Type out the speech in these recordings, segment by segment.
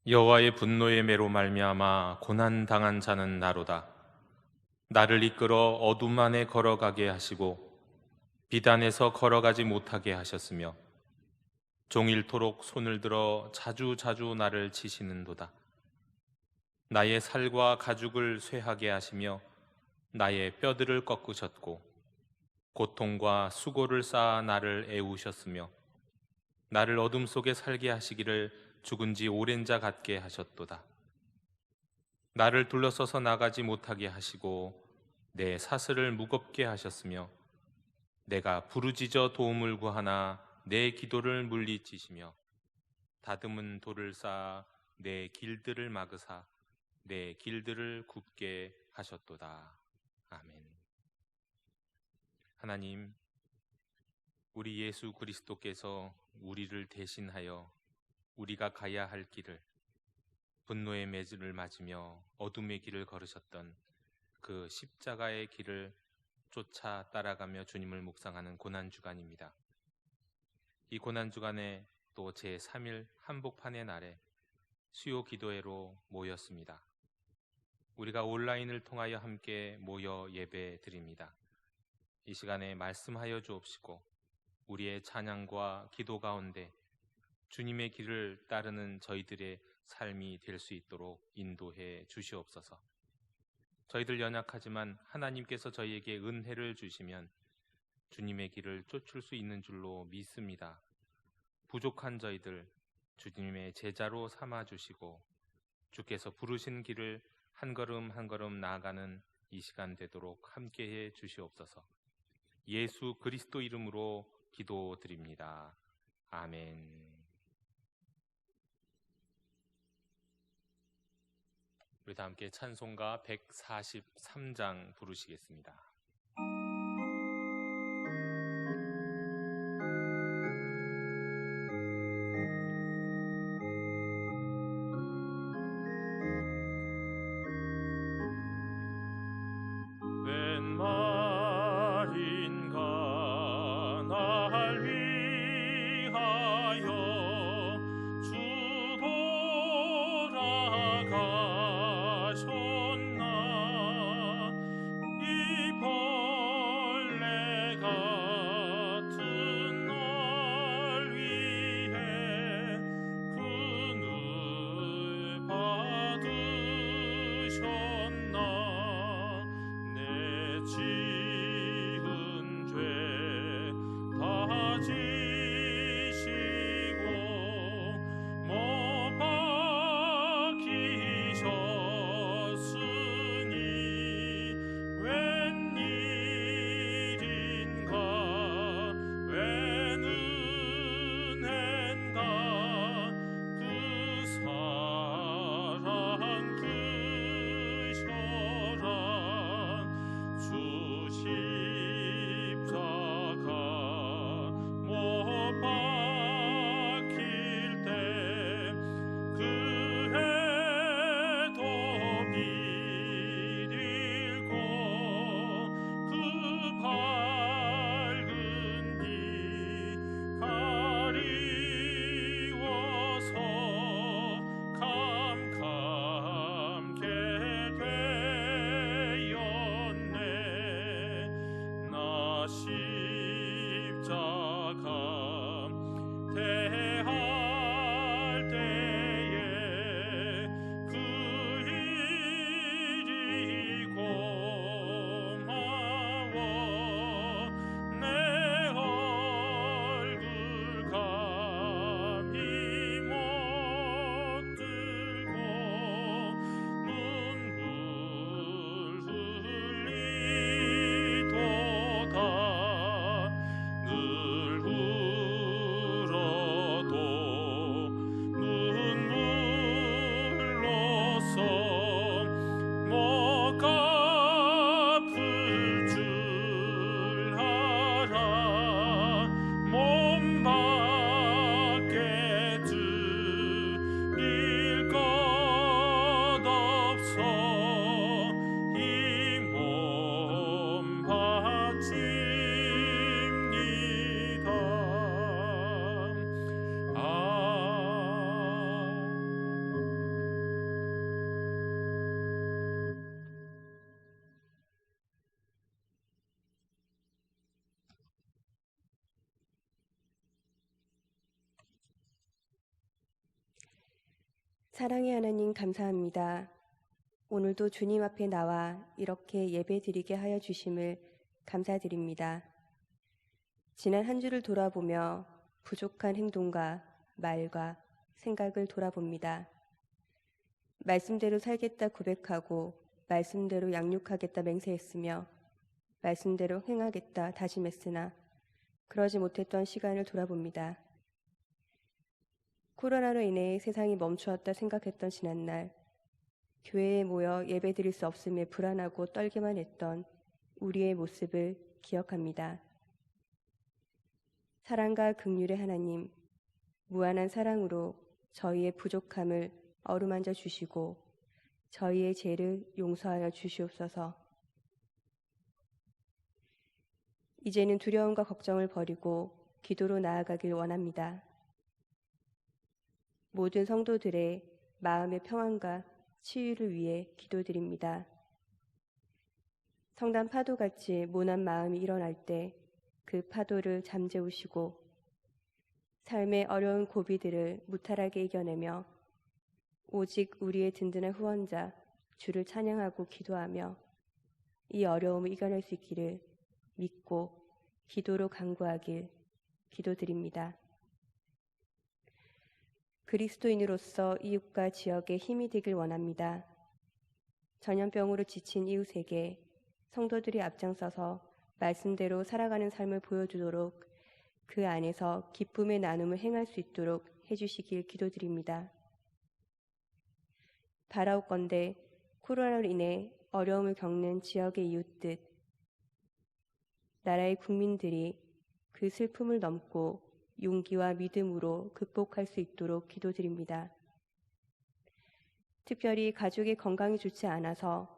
여호와의 분노의 매로 말미암아 고난 당한 자는 나로다. 나를 이끌어 어둠 안에 걸어가게 하시고 비단에서 걸어가지 못하게 하셨으며 종일토록 손을 들어 자주자주 나를 치시는도다. 나의 살과 가죽을 쇠하게 하시며 나의 뼈들을 꺾으셨고 고통과 수고를 쌓아 나를 애우셨으며 나를 어둠 속에 살게 하시기를 죽은 지 오랜 자 같게 하셨도다. 나를 둘러서서 나가지 못하게 하시고 내 사슬을 무겁게 하셨으며 내가 부르짖어 도움을 구하나 내 기도를 물리치시며 다듬은 돌을 쌓아 내 길들을 막으사 내 길들을 굽게 하셨도다. 아멘. 하나님, 우리 예수 그리스도께서 우리를 대신하여 우리가 가야 할 길을, 분노의 매질을 맞으며 어둠의 길을 걸으셨던 그 십자가의 길을 쫓아 따라가며 주님을 묵상하는 고난주간입니다. 이 고난주간에 또 제3일 한복판의 날에 수요 기도회로 모였습니다. 우리가 온라인을 통하여 함께 모여 예배 드립니다. 이 시간에 말씀하여 주옵시고 우리의 찬양과 기도 가운데 주님의 길을 따르는 저희들의 삶이 될 수 있도록 인도해 주시옵소서. 저희들 연약하지만 하나님께서 저희에게 은혜를 주시면 주님의 길을 쫓을 수 있는 줄로 믿습니다. 부족한 저희들 주님의 제자로 삼아주시고 주께서 부르신 길을 한 걸음 한 걸음 나아가는 이 시간 되도록 함께해 주시옵소서. 예수 그리스도 이름으로 기도드립니다. 아멘. 우리 다 함께 찬송가 143장 부르시겠습니다. 웬 말인가 날 위하여 주 돌아가셨나 이 사랑의 하나님 감사합니다. 오늘도 주님 앞에 나와 이렇게 예배드리게 하여 주심을 감사드립니다. 지난 한 주를 돌아보며 부족한 행동과 말과 생각을 돌아봅니다. 말씀대로 살겠다 고백하고 말씀대로 양육하겠다 맹세했으며 말씀대로 행하겠다 다짐했으나 그러지 못했던 시간을 돌아봅니다. 코로나로 인해 세상이 멈추었다 생각했던 지난날, 교회에 모여 예배드릴 수 없음에 불안하고 떨기만 했던 우리의 모습을 기억합니다. 사랑과 긍휼의 하나님, 무한한 사랑으로 저희의 부족함을 어루만져 주시고 저희의 죄를 용서하여 주시옵소서. 이제는 두려움과 걱정을 버리고 기도로 나아가길 원합니다. 모든 성도들의 마음의 평안과 치유를 위해 기도드립니다. 성단 파도같이 모난 마음이 일어날 때 그 파도를 잠재우시고 삶의 어려운 고비들을 무탈하게 이겨내며 오직 우리의 든든한 후원자 주를 찬양하고 기도하며 이 어려움을 이겨낼 수 있기를 믿고 기도로 간구하길 기도드립니다. 그리스도인으로서 이웃과 지역에 힘이 되길 원합니다. 전염병으로 지친 이웃에게 성도들이 앞장서서 말씀대로 살아가는 삶을 보여주도록 그 안에서 기쁨의 나눔을 행할 수 있도록 해주시길 기도드립니다. 바라옵건대 코로나로 인해 어려움을 겪는 지역의 이웃들, 나라의 국민들이 그 슬픔을 넘고 용기와 믿음으로 극복할 수 있도록 기도드립니다. 특별히 가족의 건강이 좋지 않아서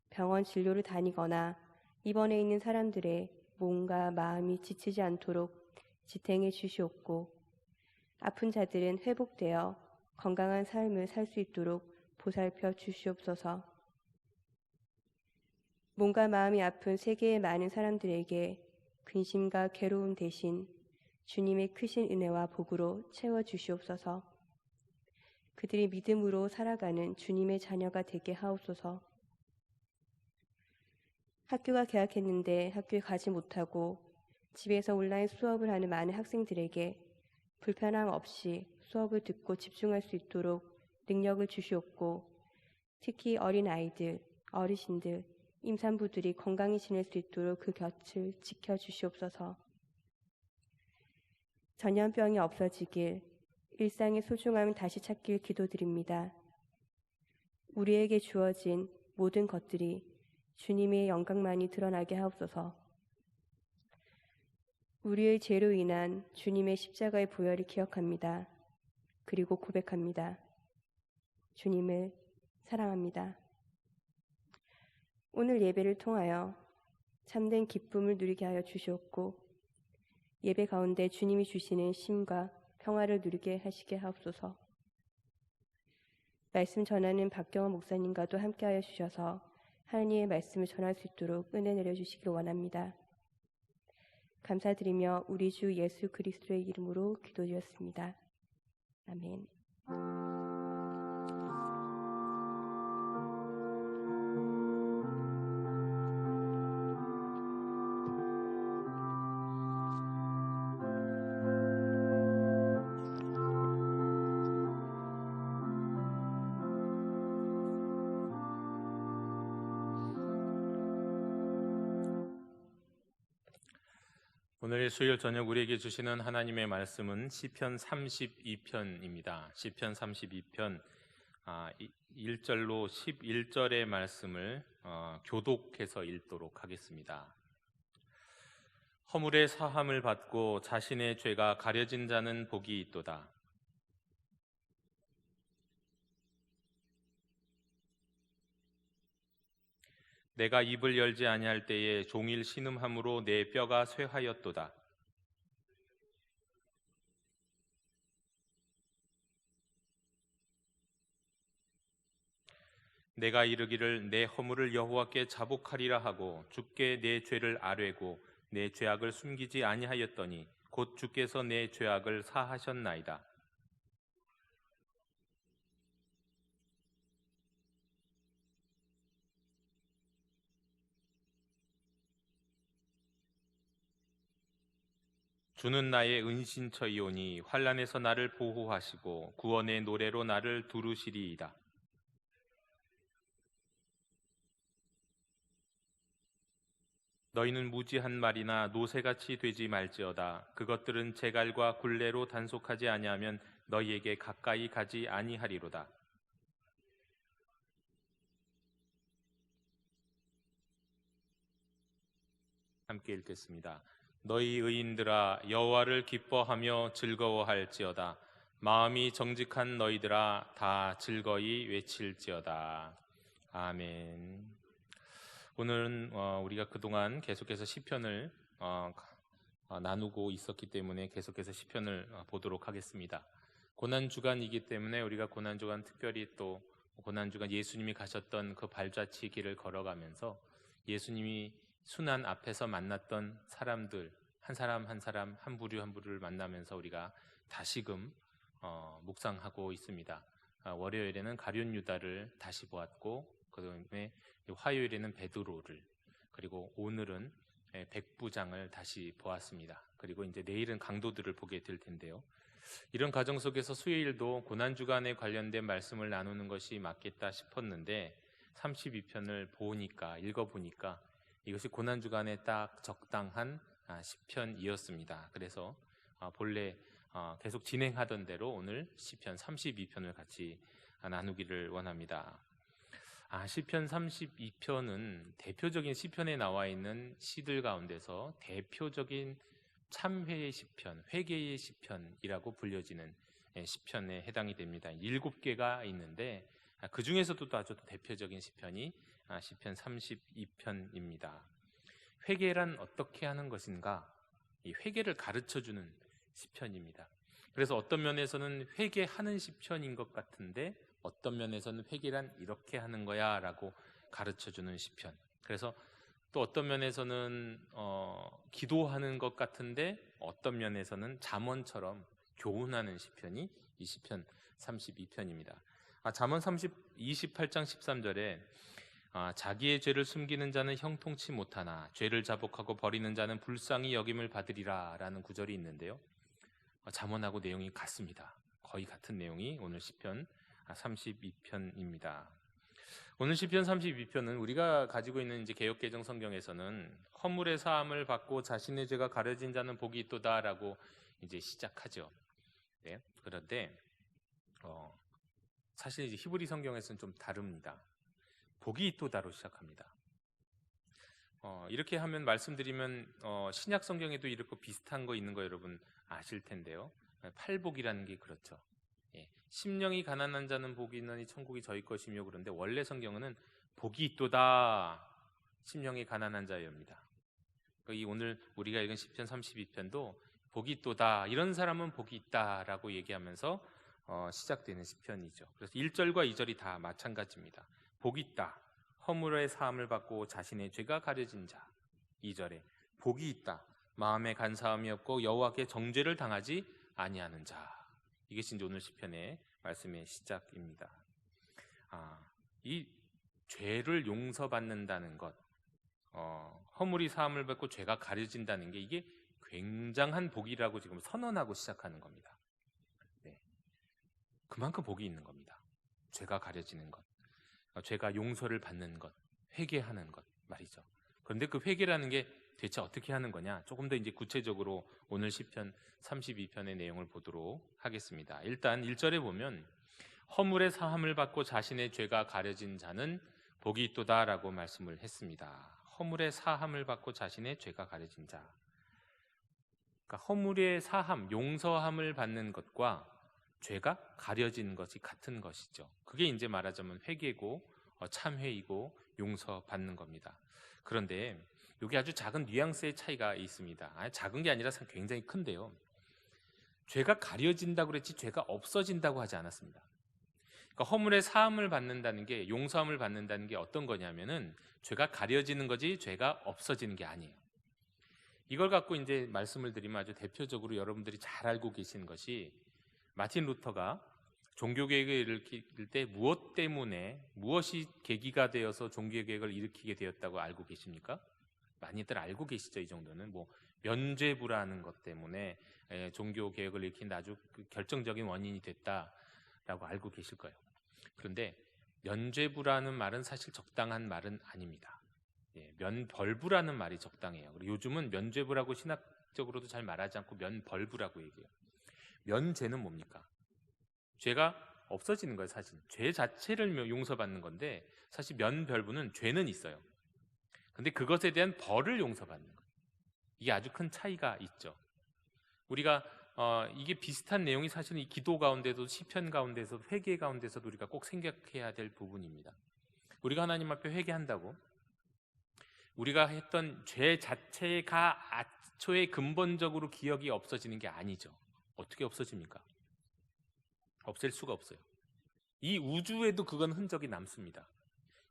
병원 진료를 다니거나 입원해 있는 사람들의 몸과 마음이 지치지 않도록 지탱해 주시옵고 아픈 자들은 회복되어 건강한 삶을 살 수 있도록 보살펴 주시옵소서. 몸과 마음이 아픈 세계의 많은 사람들에게 근심과 괴로움 대신 주님의 크신 은혜와 복으로 채워 주시옵소서. 그들이 믿음으로 살아가는 주님의 자녀가 되게 하옵소서. 학교가 개학했는데 학교에 가지 못하고 집에서 온라인 수업을 하는 많은 학생들에게 불편함 없이 수업을 듣고 집중할 수 있도록 능력을 주시옵고 특히 어린아이들, 어르신들, 임산부들이 건강히 지낼 수 있도록 그 곁을 지켜주시옵소서. 전염병이 없어지길, 일상의 소중함을 다시 찾길 기도드립니다. 우리에게 주어진 모든 것들이 주님의 영광만이 드러나게 하옵소서. 우리의 죄로 인한 주님의 십자가의 보혈을 기억합니다. 그리고 고백합니다. 주님을 사랑합니다. 오늘 예배를 통하여 참된 기쁨을 누리게 하여 주시옵고 예배 가운데 주님이 주시는 쉼과 평화를 누리게 하시게 하옵소서. 말씀 전하는 박경원 목사님과도 함께하여 주셔서 하나님의 말씀을 전할 수 있도록 은혜 내려주시길 원합니다. 감사드리며 우리 주 예수 그리스도의 이름으로 기도드렸습니다. 아멘. 오늘 수요일 저녁 우리에게 주시는 하나님의 말씀은 시편 32편입니다. 시편 32편 1절로 11절의 말씀을 교독해서 읽도록 하겠습니다. 허물의 사함을 받고 자신의 죄가 가려진 자는 복이 있도다. 내가 입을 열지 아니할 때에 종일 신음함으로 내 뼈가 쇠하였도다. 내가 이르기를 내 허물을 여호와께 자복하리라 하고 주께 내 죄를 아뢰고 내 죄악을 숨기지 아니하였더니 곧 주께서 내 죄악을 사하셨나이다. 주는 나의 은신처이오니 환난에서 나를 보호하시고 구원의 노래로 나를 두르시리이다. 너희는 무지한 말이나 노새같이 되지 말지어다. 그것들은 재갈과 굴레로 단속하지 아니하면 너희에게 가까이 가지 아니하리로다. 함께 읽겠습니다. 너희 의인들아 여호와를 기뻐하며 즐거워할지어다. 마음이 정직한 너희들아 다 즐거이 외칠지어다. 아멘. 오늘은 우리가 그동안 계속해서 시편을 나누고 있었기 때문에 계속해서 시편을 보도록 하겠습니다. 고난주간이기 때문에 우리가 고난주간 특별히 또 고난주간 예수님이 가셨던 그 발자취 길을 걸어가면서 예수님이 순환 앞에서 만났던 사람들 한 사람 한 사람 한 부류 한 부류를 만나면서 우리가 다시금 묵상하고 있습니다. 월요일에는 가룟 유다를 다시 보았고 그다음에 화요일에는 베드로를 그리고 오늘은 백부장을 다시 보았습니다. 그리고 이제 내일은 강도들을 보게 될 텐데요. 이런 과정 속에서 수요일도 고난주간에 관련된 말씀을 나누는 것이 맞겠다 싶었는데 32편을 읽어보니까 이것이 고난주간에 딱 적당한 시편이었습니다. 그래서 본래 계속 진행하던 대로 오늘 시편 32편을 같이 나누기를 원합니다. 시편 32편은 대표적인 시편에 나와 있는 시들 가운데서 대표적인 참회의 시편, 회개의 시편이라고 불려지는 시편에 해당이 됩니다. 7개가 있는데 그 중에서도 아주 대표적인 시편이 시편 32편입니다. 회개란 어떻게 하는 것인가? 이 회개를 가르쳐주는 시편입니다. 그래서 어떤 면에서는 회개하는 시편인 것 같은데 어떤 면에서는 회개란 이렇게 하는 거야 라고 가르쳐주는 시편. 그래서 또 어떤 면에서는 기도하는 것 같은데 어떤 면에서는 잠언처럼 교훈하는 시편이 이 시편 32편입니다. 잠언 28장 13절에 자기의 죄를 숨기는 자는 형통치 못하나 죄를 자복하고 버리는 자는 불쌍히 여김을 받으리라 라는 구절이 있는데요. 잠언하고 내용이 같습니다. 거의 같은 내용이 오늘 시편 32편입니다. 오늘 시편 32편은 우리가 가지고 있는 이제 개역개정 성경에서는 허물의 사함을 받고 자신의 죄가 가려진 자는 복이 있도다라고 이제 시작하죠. 네. 그런데 사실 이제 히브리 성경에서는 좀 다릅니다. 복이 있도다로 시작합니다. 이렇게 하면 말씀드리면 신약 성경에도 이렇게 비슷한 거 있는 거 여러분 아실 텐데요. 팔복이라는 게 그렇죠. 심령이 가난한 자는 복이 있나니 천국이 저희 것이며 그런데 원래 성경은 복이 있도다 심령이 가난한 자여입니다. 이 오늘 우리가 읽은 시편 32편도 복이 있도다 이런 사람은 복이 있다라고 얘기하면서 시작되는 시편이죠. 그래서 1절과 2절이 다 마찬가지입니다. 복이 있다. 허물의 사함을 받고 자신의 죄가 가려진 자. 2절에 복이 있다. 마음에 간사함이 없고 여호와께 정죄를 당하지 아니하는 자. 이것이 이제 오늘 시편의 말씀의 시작입니다. 이 죄를 용서받는다는 것, 허물이 사함을 받고 죄가 가려진다는 게 이게 굉장한 복이라고 지금 선언하고 시작하는 겁니다. 네. 그만큼 복이 있는 겁니다. 죄가 가려지는 것, 죄가 용서를 받는 것, 회개하는 것 말이죠. 그런데 그 회개라는 게 대체 어떻게 하는 거냐? 조금 더 이제 구체적으로 오늘 시편 32편의 내용을 보도록 하겠습니다. 일단 1절에 보면 허물의 사함을 받고 자신의 죄가 가려진 자는 복이 있도다라고 말씀을 했습니다. 허물의 사함을 받고 자신의 죄가 가려진 자. 그러니까 허물의 사함, 용서함을 받는 것과 죄가 가려진 것이 같은 것이죠. 그게 이제 말하자면 회개고 참회이고 용서받는 겁니다. 그런데 여기 아주 작은 뉘앙스의 차이가 있습니다. 작은 게 아니라 굉장히 큰데요. 죄가 가려진다고 그랬지 죄가 없어진다고 하지 않았습니다. 그러니까 허물의 사함을 받는다는 게 용서함을 받는다는 게 어떤 거냐면은 죄가 가려지는 거지 죄가 없어지는 게 아니에요. 이걸 갖고 이제 말씀을 드리면 아주 대표적으로 여러분들이 잘 알고 계신 것이 마틴 루터가 종교개혁을 일으킬 때 무엇 때문에 무엇이 계기가 되어서 종교개혁을 일으키게 되었다고 알고 계십니까? 많이들 알고 계시죠? 이 정도는 뭐 면죄부라는 것 때문에 종교 개혁을 일으킨 아주 결정적인 원인이 됐다라고 알고 계실 거예요. 그런데 면죄부라는 말은 사실 적당한 말은 아닙니다. 면벌부라는 말이 적당해요. 그리고 요즘은 면죄부라고 신학적으로도 잘 말하지 않고 면벌부라고 얘기해요. 면죄는 뭡니까? 죄가 없어지는 거예요. 사실 죄 자체를 용서받는 건데, 사실 면벌부는 죄는 있어요. 근데 그것에 대한 벌을 용서받는 거예요. 이게 아주 큰 차이가 있죠. 우리가 이게 비슷한 내용이 사실은 이 기도 가운데도, 시편 가운데서, 회개 가운데서도 우리가 꼭 생각해야 될 부분입니다. 우리가 하나님 앞에 회개한다고 우리가 했던 죄 자체가 애초에 근본적으로 기억이 없어지는 게 아니죠. 어떻게 없어집니까? 없앨 수가 없어요. 이 우주에도 그건 흔적이 남습니다.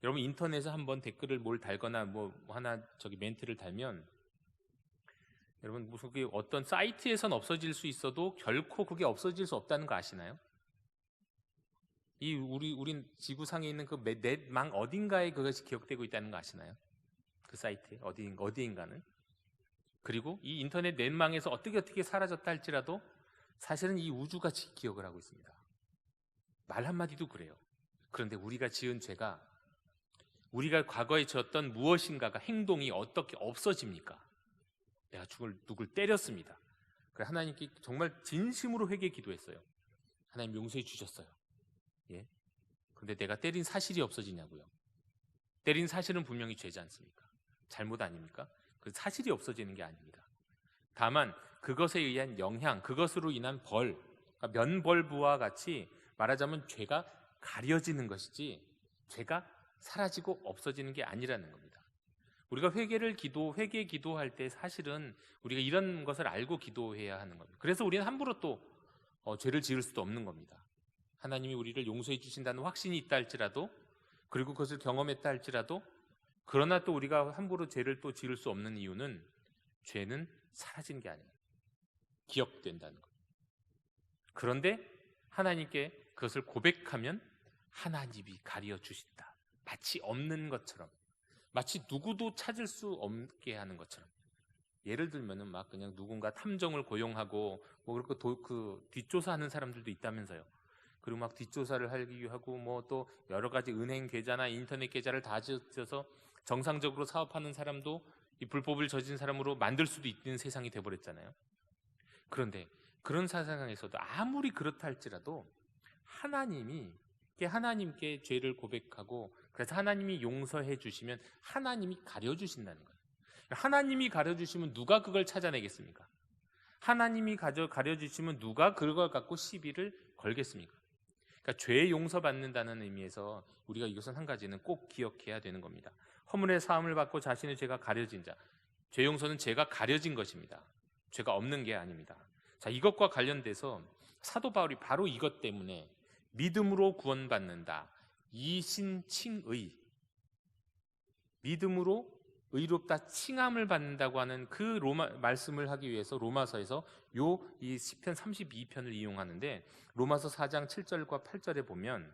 여러분 인터넷에 한번 댓글을 뭘 달거나 뭐 하나 멘트를 달면, 여러분 무슨 그게 어떤 사이트에선 없어질 수 있어도 결코 그게 없어질 수 없다는 거 아시나요? 우린 지구상에 있는 그 넷망 어딘가에 그것이 기억되고 있다는 거 아시나요? 그 사이트에 어디인가는. 그리고 이 인터넷 넷망에서 어떻게 사라졌다 할지라도 사실은 이 우주가 기억을 하고 있습니다. 말 한마디도 그래요. 그런데 우리가 지은 죄가, 우리가 과거에 지었던 무엇인가가, 행동이 어떻게 없어집니까? 내가 누굴 때렸습니다. 그래 하나님께 정말 진심으로 회개 기도했어요. 하나님 용서해 주셨어요. 예? 근데 내가 때린 사실이 없어지냐고요? 때린 사실은 분명히 죄지 않습니까? 잘못 아닙니까? 그 사실이 없어지는 게 아닙니다. 다만 그것에 의한 영향, 그것으로 인한 벌, 그러니까 면벌부와 같이 말하자면 죄가 가려지는 것이지 죄가 사라지고 없어지는 게 아니라는 겁니다. 우리가 회개 기도할 때 사실은 우리가 이런 것을 알고 기도해야 하는 겁니다. 그래서 우리는 함부로 또 죄를 지을 수도 없는 겁니다. 하나님이 우리를 용서해 주신다는 확신이 있다 할지라도, 그리고 그것을 경험했다 할지라도, 그러나 또 우리가 함부로 죄를 또 지을 수 없는 이유는 죄는 사라진 게 아니에요. 기억된다는 거예요. 그런데 하나님께 그것을 고백하면 하나님이 가려 주신다. 마치 없는 것처럼, 마치 누구도 찾을 수 없게 하는 것처럼. 예를 들면은 막 그냥 누군가 탐정을 고용하고 뭐 그렇게 뒷조사하는 사람들도 있다면서요. 그리고 막 뒷조사를 하기 하고 뭐 또 여러 가지 은행 계좌나 인터넷 계좌를 다 지어서 정상적으로 사업하는 사람도 이 불법을 저지른 사람으로 만들 수도 있는 세상이 돼버렸잖아요. 그런데 그런 세상에서도 아무리 그렇다 할지라도 하나님께 죄를 고백하고 그래서 하나님이 용서해 주시면 하나님이 가려주신다는 거예요. 하나님이 가려주시면 누가 그걸 찾아내겠습니까? 하나님이 가려주시면 누가 그걸 갖고 시비를 걸겠습니까? 그러니까 죄 용서받는다는 의미에서 우리가 이것은 한 가지는 꼭 기억해야 되는 겁니다. 허물의 사함을 받고 자신의 죄가 가려진 자, 죄 용서는 죄가 가려진 것입니다. 죄가 없는 게 아닙니다. 자, 이것과 관련돼서 사도 바울이 바로 이것 때문에 믿음으로 구원받는다, 이신칭의, 믿음으로 의롭다 칭함을 받는다고 하는 그 말씀을 하기 위해서 로마서에서 이 시편 32편을 이용하는데, 로마서 4장 7절과 8절에 보면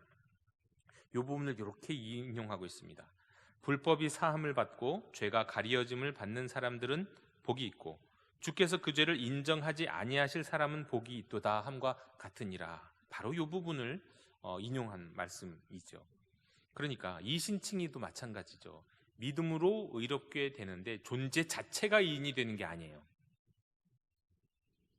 이 부분을 이렇게 인용하고 있습니다. 불법이 사함을 받고 죄가 가려짐을 받는 사람들은 복이 있고 주께서 그 죄를 인정하지 아니하실 사람은 복이 있도다 함과 같으니라. 바로 이 부분을 인용한 말씀이죠. 그러니까 이신칭의도 마찬가지죠. 믿음으로 의롭게 되는데 존재 자체가 이인이 되는 게 아니에요.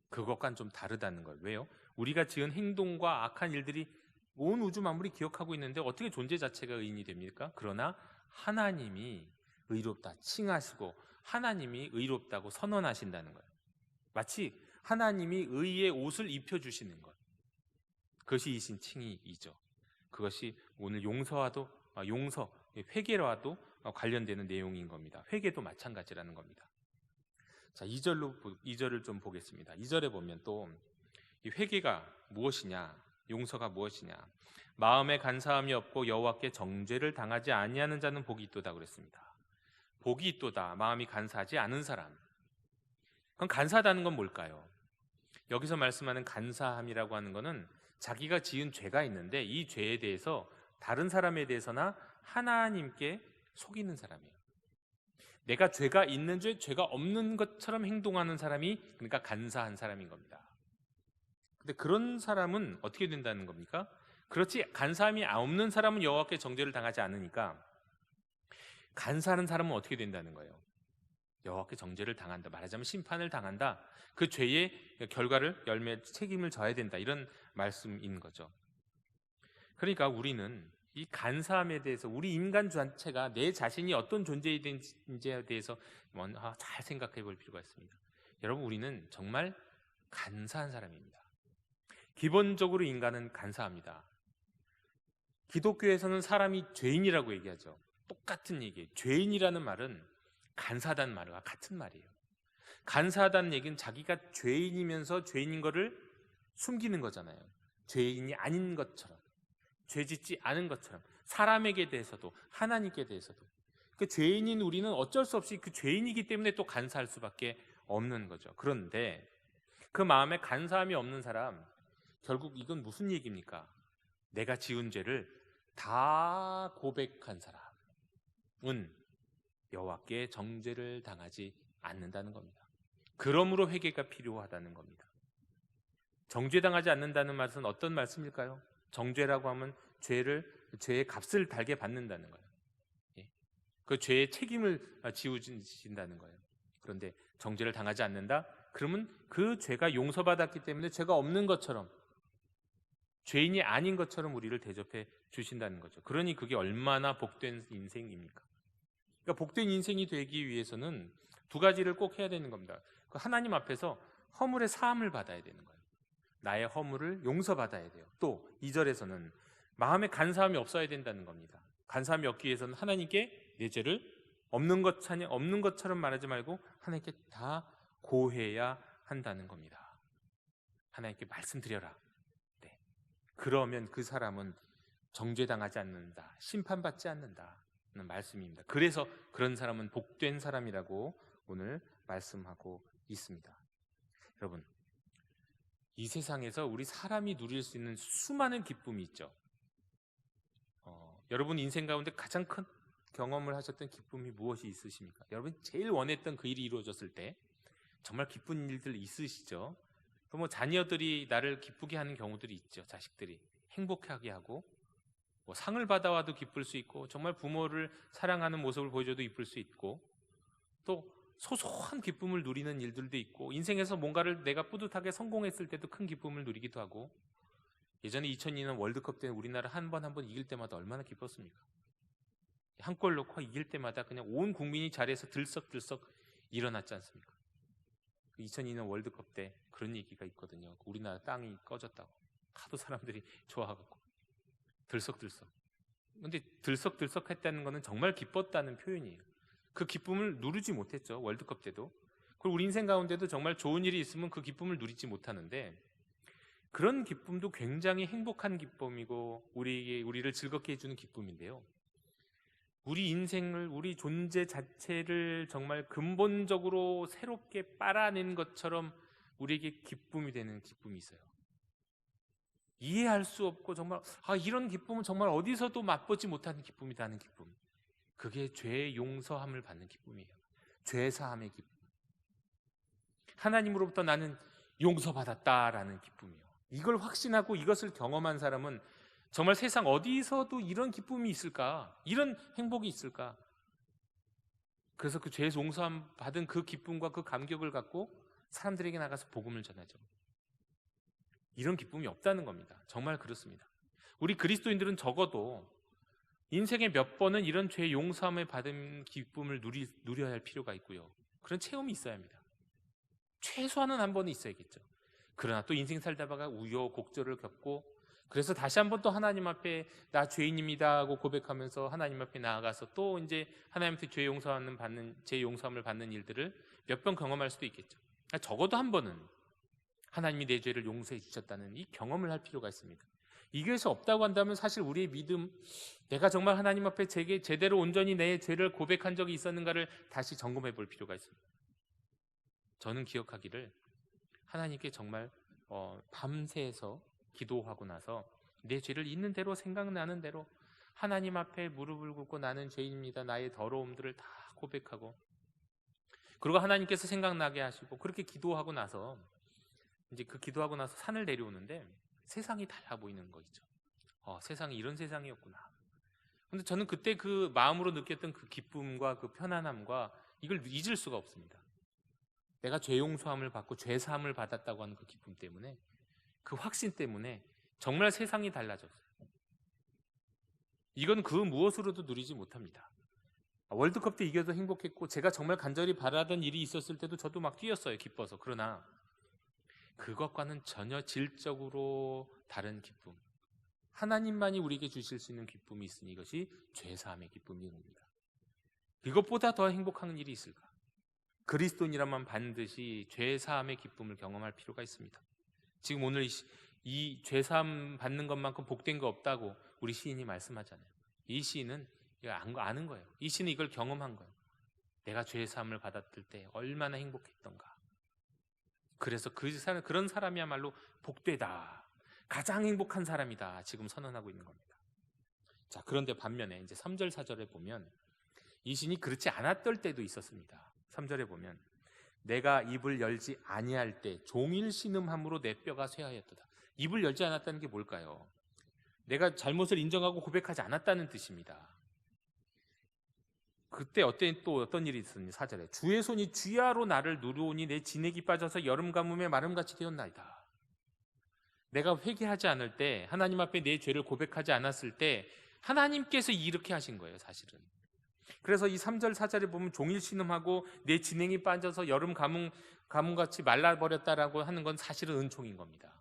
그것과는 좀 다르다는 거예요. 왜요? 우리가 지은 행동과 악한 일들이 온 우주 만물이 기억하고 있는데 어떻게 존재 자체가 의인이 됩니까? 그러나 하나님이 의롭다 칭하시고 하나님이 의롭다고 선언하신다는 거예요. 마치 하나님이 의의 옷을 입혀주시는 것, 그것이 이신칭의이죠. 그것이 오늘 회개와도 관련되는 내용인 겁니다. 회개도 마찬가지라는 겁니다. 자, 2절을 좀 보겠습니다. 2절에 보면 또 이 회개가 무엇이냐, 용서가 무엇이냐, 마음에 간사함이 없고 여호와께 정죄를 당하지 아니하는 자는 복이 있도다 그랬습니다. 복이 있도다, 마음이 간사하지 않은 사람. 그럼 간사하다는 건 뭘까요? 여기서 말씀하는 간사함이라고 하는 것은 자기가 지은 죄가 있는데 이 죄에 대해서 다른 사람에 대해서나 하나님께 속이는 사람이에요. 내가 죄가 있는 죄가 없는 것처럼 행동하는 사람이 그러니까 간사한 사람인 겁니다. 근데 그런 사람은 어떻게 된다는 겁니까? 그렇지 간사함이 없는 사람은 여호와께 정죄를 당하지 않으니까 간사하는 사람은 어떻게 된다는 거예요? 여호와께 정죄를 당한다. 말하자면 심판을 당한다. 그 죄의 결과를 열매 책임을 져야 된다. 이런 말씀인 거죠. 그러니까 우리는 이 간사함에 대해서 우리 인간 자체가 내 자신이 어떤 존재인지에 대해서 잘 생각해 볼 필요가 있습니다. 여러분, 우리는 정말 간사한 사람입니다. 기본적으로 인간은 간사합니다. 기독교에서는 사람이 죄인이라고 얘기하죠. 똑같은 얘기예요. 죄인이라는 말은 간사하다는 말과 같은 말이에요. 간사하다는 얘기는 자기가 죄인이면서 죄인인 거를 숨기는 거잖아요. 죄인이 아닌 것처럼, 죄 짓지 않은 것처럼, 사람에게 대해서도 하나님께 대해서도. 그 죄인인 우리는 어쩔 수 없이 그 죄인이기 때문에 또 간사할 수밖에 없는 거죠. 그런데 그 마음에 간사함이 없는 사람, 결국 이건 무슨 얘기입니까? 내가 지은 죄를 다 고백한 사람은 여호와께 정죄를 당하지 않는다는 겁니다. 그러므로 회개가 필요하다는 겁니다. 정죄당하지 않는다는 말은 어떤 말씀일까요? 정죄라고 하면 죄의 값을 달게 받는다는 거예요. 그 죄의 책임을 지우신다는 거예요. 그런데 정죄를 당하지 않는다? 그러면 그 죄가 용서받았기 때문에 죄가 없는 것처럼, 죄인이 아닌 것처럼 우리를 대접해 주신다는 거죠. 그러니 그게 얼마나 복된 인생입니까? 그러니까 복된 인생이 되기 위해서는 두 가지를 꼭 해야 되는 겁니다. 그 하나님 앞에서 허물의 사함을 받아야 되는 거예요. 나의 허물을 용서받아야 돼요. 또 2절에서는 마음에 간사함이 없어야 된다는 겁니다. 간사함이 없기 위해서는 하나님께 내 죄를 없는 것처럼 말하지 말고 하나님께 다 고해야 한다는 겁니다. 하나님께 말씀드려라. 네. 그러면 그 사람은 정죄당하지 않는다, 심판받지 않는다는 말씀입니다. 그래서 그런 사람은 복된 사람이라고 오늘 말씀하고 있습니다. 여러분, 이 세상에서 우리 사람이 누릴 수 있는 수많은 기쁨이 있죠. 여러분 인생 가운데 가장 큰 경험을 하셨던 기쁨이 무엇이 있으십니까? 여러분 제일 원했던 그 일이 이루어졌을 때 정말 기쁜 일들 있으시죠? 또 뭐 자녀들이 나를 기쁘게 하는 경우들이 있죠. 자식들이 행복하게 하고, 뭐 상을 받아와도 기쁠 수 있고, 정말 부모를 사랑하는 모습을 보여줘도 기쁠 수 있고, 또 소소한 기쁨을 누리는 일들도 있고, 인생에서 뭔가를 내가 뿌듯하게 성공했을 때도 큰 기쁨을 누리기도 하고, 예전에 2002년 월드컵 때 우리나라 한 번 이길 때마다 얼마나 기뻤습니까? 한 골 넣고 이길 때마다 그냥 온 국민이 자리에서 들썩들썩 일어났지 않습니까? 2002년 월드컵 때 그런 얘기가 있거든요. 우리나라 땅이 꺼졌다고. 하도 사람들이 좋아하고 들썩들썩. 근데 들썩들썩 했다는 거는 정말 기뻤다는 표현이에요. 그 기쁨을 누리지 못했죠. 월드컵 때도. 그리고 우리 인생 가운데도 정말 좋은 일이 있으면 그 기쁨을 누리지 못하는데, 그런 기쁨도 굉장히 행복한 기쁨이고 우리를 즐겁게 해주는 기쁨인데요. 우리 인생을, 우리 존재 자체를 정말 근본적으로 새롭게 빨아낸 것처럼 우리에게 기쁨이 되는 기쁨이 있어요. 이해할 수 없고 정말 이런 기쁨은 정말 어디서도 맛보지 못하는 기쁨이라는 기쁨. 그게 죄의 용서함을 받는 기쁨이에요. 죄 사함의 기쁨. 하나님으로부터 나는 용서받았다라는 기쁨이에요. 이걸 확신하고 이것을 경험한 사람은 정말 세상 어디서도 이런 기쁨이 있을까? 이런 행복이 있을까? 그래서 그 죄에서 용서함 받은 그 기쁨과 그 감격을 갖고 사람들에게 나가서 복음을 전하죠. 이런 기쁨이 없다는 겁니다. 정말 그렇습니다. 우리 그리스도인들은 적어도 인생에 몇 번은 이런 죄 용서함을 받은 기쁨을 누려야 할 필요가 있고요. 그런 체험이 있어야 합니다. 최소한은 한 번은 있어야겠죠. 그러나 또 인생 살다가 우여곡절을 겪고, 그래서 다시 한번 또 하나님 앞에 나 죄인입니다 하고 고백하면서 하나님 앞에 나아가서 또 이제 하나님한테 죄 용서함을 받는 일들을 몇 번 경험할 수도 있겠죠. 적어도 한 번은 하나님이 내 죄를 용서해 주셨다는 이 경험을 할 필요가 있습니다. 이것이 없다고 한다면 사실 우리의 믿음, 내가 정말 하나님 앞에 제대로 온전히 내 죄를 고백한 적이 있었는가를 다시 점검해 볼 필요가 있습니다. 저는 기억하기를 하나님께 정말 밤새서 기도하고 나서 내 죄를 있는 대로 생각나는 대로 하나님 앞에 무릎을 꿇고 나는 죄인입니다, 나의 더러움들을 다 고백하고 그리고 하나님께서 생각나게 하시고 그렇게 기도하고 나서 이제 그 기도하고 나서 산을 내려오는데 세상이 달라 보이는 거죠. 세상이 이런 세상이었구나. 근데 저는 그때 그 마음으로 느꼈던 그 기쁨과 그 편안함과 이걸 잊을 수가 없습니다. 내가 죄 용서함을 받고 죄 사함을 받았다고 하는 그 기쁨 때문에, 그 확신 때문에 정말 세상이 달라졌어요. 이건 그 무엇으로도 누리지 못합니다. 월드컵 때 이겨도 행복했고 제가 정말 간절히 바라던 일이 있었을 때도 저도 막 뛰었어요, 기뻐서. 그러나 그것과는 전혀 질적으로 다른 기쁨, 하나님만이 우리에게 주실 수 있는 기쁨이 있으니 이것이 죄사함의 기쁨인 겁니다. 이것보다 더 행복한 일이 있을까? 그리스도인이라면 반드시 죄사함의 기쁨을 경험할 필요가 있습니다. 지금 오늘 이 죄사함 받는 것만큼 복된 거 없다고 우리 시인이 말씀하잖아요. 이 시인은 이거 아는 거예요. 이 시인은 이걸 경험한 거예요. 내가 죄사함을 받았을 때 얼마나 행복했던가. 그래서 그런 사람이야말로 복되다, 가장 행복한 사람이다, 지금 선언하고 있는 겁니다. 자, 그런데 반면에 이제 3절 4절에 보면 이 시인이 그렇지 않았던 때도 있었습니다. 3절에 보면 내가 입을 열지 아니할 때 종일 신음함으로 내 뼈가 쇠하였도다. 입을 열지 않았다는 게 뭘까요? 내가 잘못을 인정하고 고백하지 않았다는 뜻입니다. 그때 또 어떤 일이 있었는지 4절에 주의 손이 쥐야로 나를 누르오니 내 진액이 빠져서 여름 가뭄에 마름같이 되었나이다. 내가 회개하지 않을 때, 하나님 앞에 내 죄를 고백하지 않았을 때 하나님께서 이렇게 하신 거예요, 사실은. 그래서 이 3절 4절에 보면 종일 신음하고 내 진액이 빠져서 여름 가뭄같이 말라버렸다라고 하는 건 사실은 은총인 겁니다.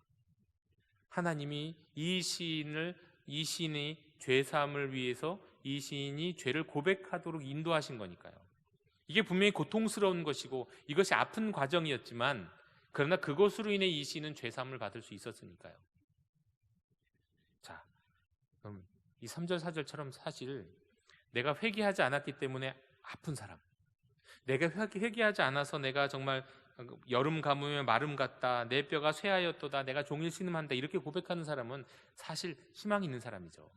하나님이 이 시인이 죄사함을 위해서 이 시인이 죄를 고백하도록 인도하신 거니까요. 이게 분명히 고통스러운 것이고 이것이 아픈 과정이었지만, 그러나 그것으로 인해 이 시인은 죄사함을 받을 수 있었으니까요. 자, 그럼 이 3절 4절처럼 사실 내가 회개하지 않았기 때문에 아픈 사람, 내가 회개하지 않아서 내가 정말 여름 가뭄에 마름 같다, 내 뼈가 쇠하였도다, 내가 종일 신음한다, 이렇게 고백하는 사람은 사실 희망이 있는 사람이죠.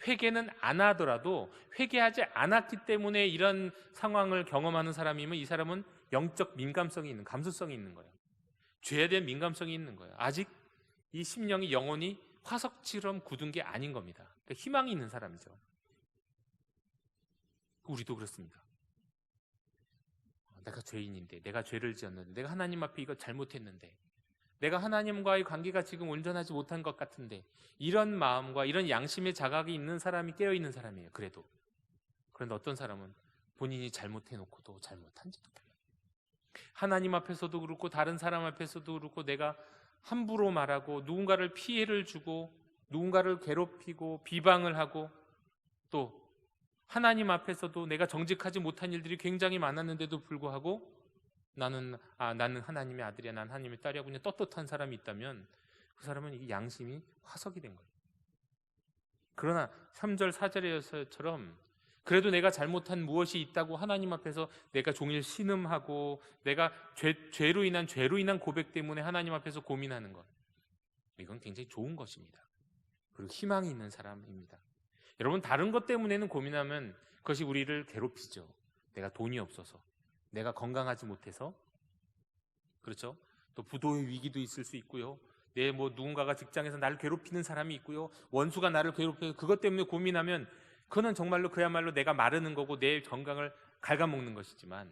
회개는 안 하더라도 회개하지 않았기 때문에 이런 상황을 경험하는 사람이면 이 사람은 영적 민감성이 있는, 감수성이 있는 거예요. 죄에 대한 민감성이 있는 거예요. 아직 이 심령이 영혼이 화석처럼 굳은 게 아닌 겁니다. 그러니까 희망이 있는 사람이죠. 우리도 그렇습니다. 내가 죄인인데, 내가 죄를 지었는데, 내가 하나님 앞에 이거 잘못했는데, 내가 하나님과의 관계가 지금 온전하지 못한 것 같은데, 이런 마음과 이런 양심의 자각이 있는 사람이 깨어있는 사람이에요. 그런데 어떤 사람은 본인이 잘못해놓고도 잘못한지도 몰라요. 하나님 앞에서도 그렇고 다른 사람 앞에서도 그렇고 내가 함부로 말하고 누군가를 피해를 주고 누군가를 괴롭히고 비방을 하고, 또 하나님 앞에서도 내가 정직하지 못한 일들이 굉장히 많았는데도 불구하고 나는 하나님의 아들이야, 난 하나님의 딸이야, 그냥 떳떳한 사람이 있다면 그 사람은 이 양심이 화석이 된 거예요. 그러나 3절 4절에서처럼 그래도 내가 잘못한 무엇이 있다고 하나님 앞에서 내가 종일 신음하고 내가 죄로 인한 고백 때문에 하나님 앞에서 고민하는 것, 이건 굉장히 좋은 것입니다. 그리고 희망이 있는 사람입니다. 여러분, 다른 것 때문에는 고민하면 그것이 우리를 괴롭히죠. 내가 돈이 없어서, 내가 건강하지 못해서, 그렇죠? 또 부도의 위기도 있을 수 있고요. 누군가가 직장에서 나를 괴롭히는 사람이 있고요. 원수가 나를 괴롭혀서 그것 때문에 고민하면 그거는 정말로 그야말로 내가 마르는 거고 내 건강을 갉아먹는 것이지만,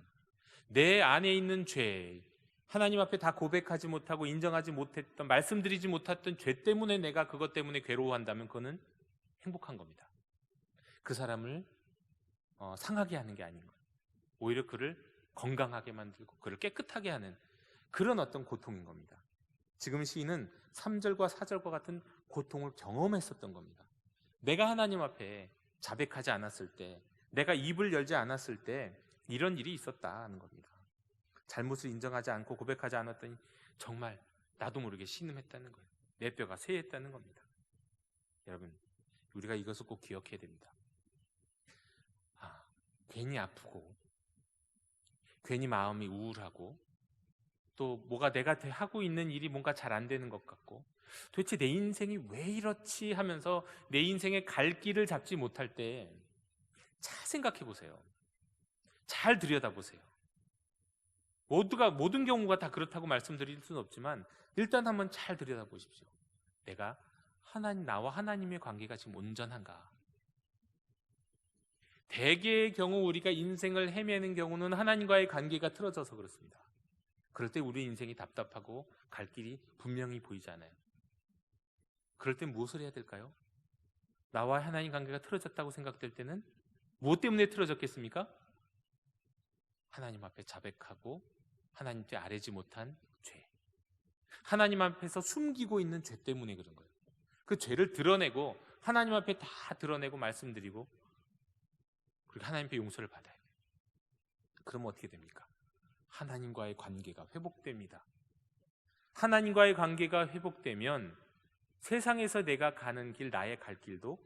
내 안에 있는 죄, 하나님 앞에 다 고백하지 못하고 인정하지 못했던, 말씀드리지 못했던 죄 때문에 내가 그것 때문에 괴로워한다면 그거는 행복한 겁니다. 그 사람을 상하게 하는 게 아닌 거예요. 오히려 그를 건강하게 만들고 그를 깨끗하게 하는 그런 어떤 고통인 겁니다. 지금 시인은 3절과 4절과 같은 고통을 경험했었던 겁니다. 내가 하나님 앞에 자백하지 않았을 때, 내가 입을 열지 않았을 때 이런 일이 있었다는 겁니다. 잘못을 인정하지 않고 고백하지 않았더니 정말 나도 모르게 신음했다는 거예요. 내 뼈가 쇠했다는 겁니다. 여러분, 우리가 이것을 꼭 기억해야 됩니다. 괜히 아프고 괜히 마음이 우울하고 또 뭐가 내가 하고 있는 일이 뭔가 잘 안 되는 것 같고 도대체 내 인생이 왜 이렇지 하면서 내 인생의 갈 길을 잡지 못할 때 잘 생각해 보세요. 잘 들여다보세요. 모든 경우가 다 그렇다고 말씀드릴 수는 없지만 일단 한번 잘 들여다보십시오. 내가 나와 하나님의 관계가 지금 온전한가? 대개의 경우 우리가 인생을 헤매는 경우는 하나님과의 관계가 틀어져서 그렇습니다. 그럴 때 우리 인생이 답답하고 갈 길이 분명히 보이지 않아요. 그럴 때 무엇을 해야 될까요? 나와 하나님 관계가 틀어졌다고 생각될 때는 무엇 때문에 틀어졌겠습니까? 하나님 앞에 자백하고 하나님께 아뢰지 못한 죄, 하나님 앞에서 숨기고 있는 죄 때문에 그런 거예요. 그 죄를 드러내고 하나님 앞에 다 드러내고 말씀드리고 그리고 하나님 앞에 용서를 받아야 돼요. 그러면 어떻게 됩니까? 하나님과의 관계가 회복됩니다. 하나님과의 관계가 회복되면 세상에서 내가 가는 길, 나의 갈 길도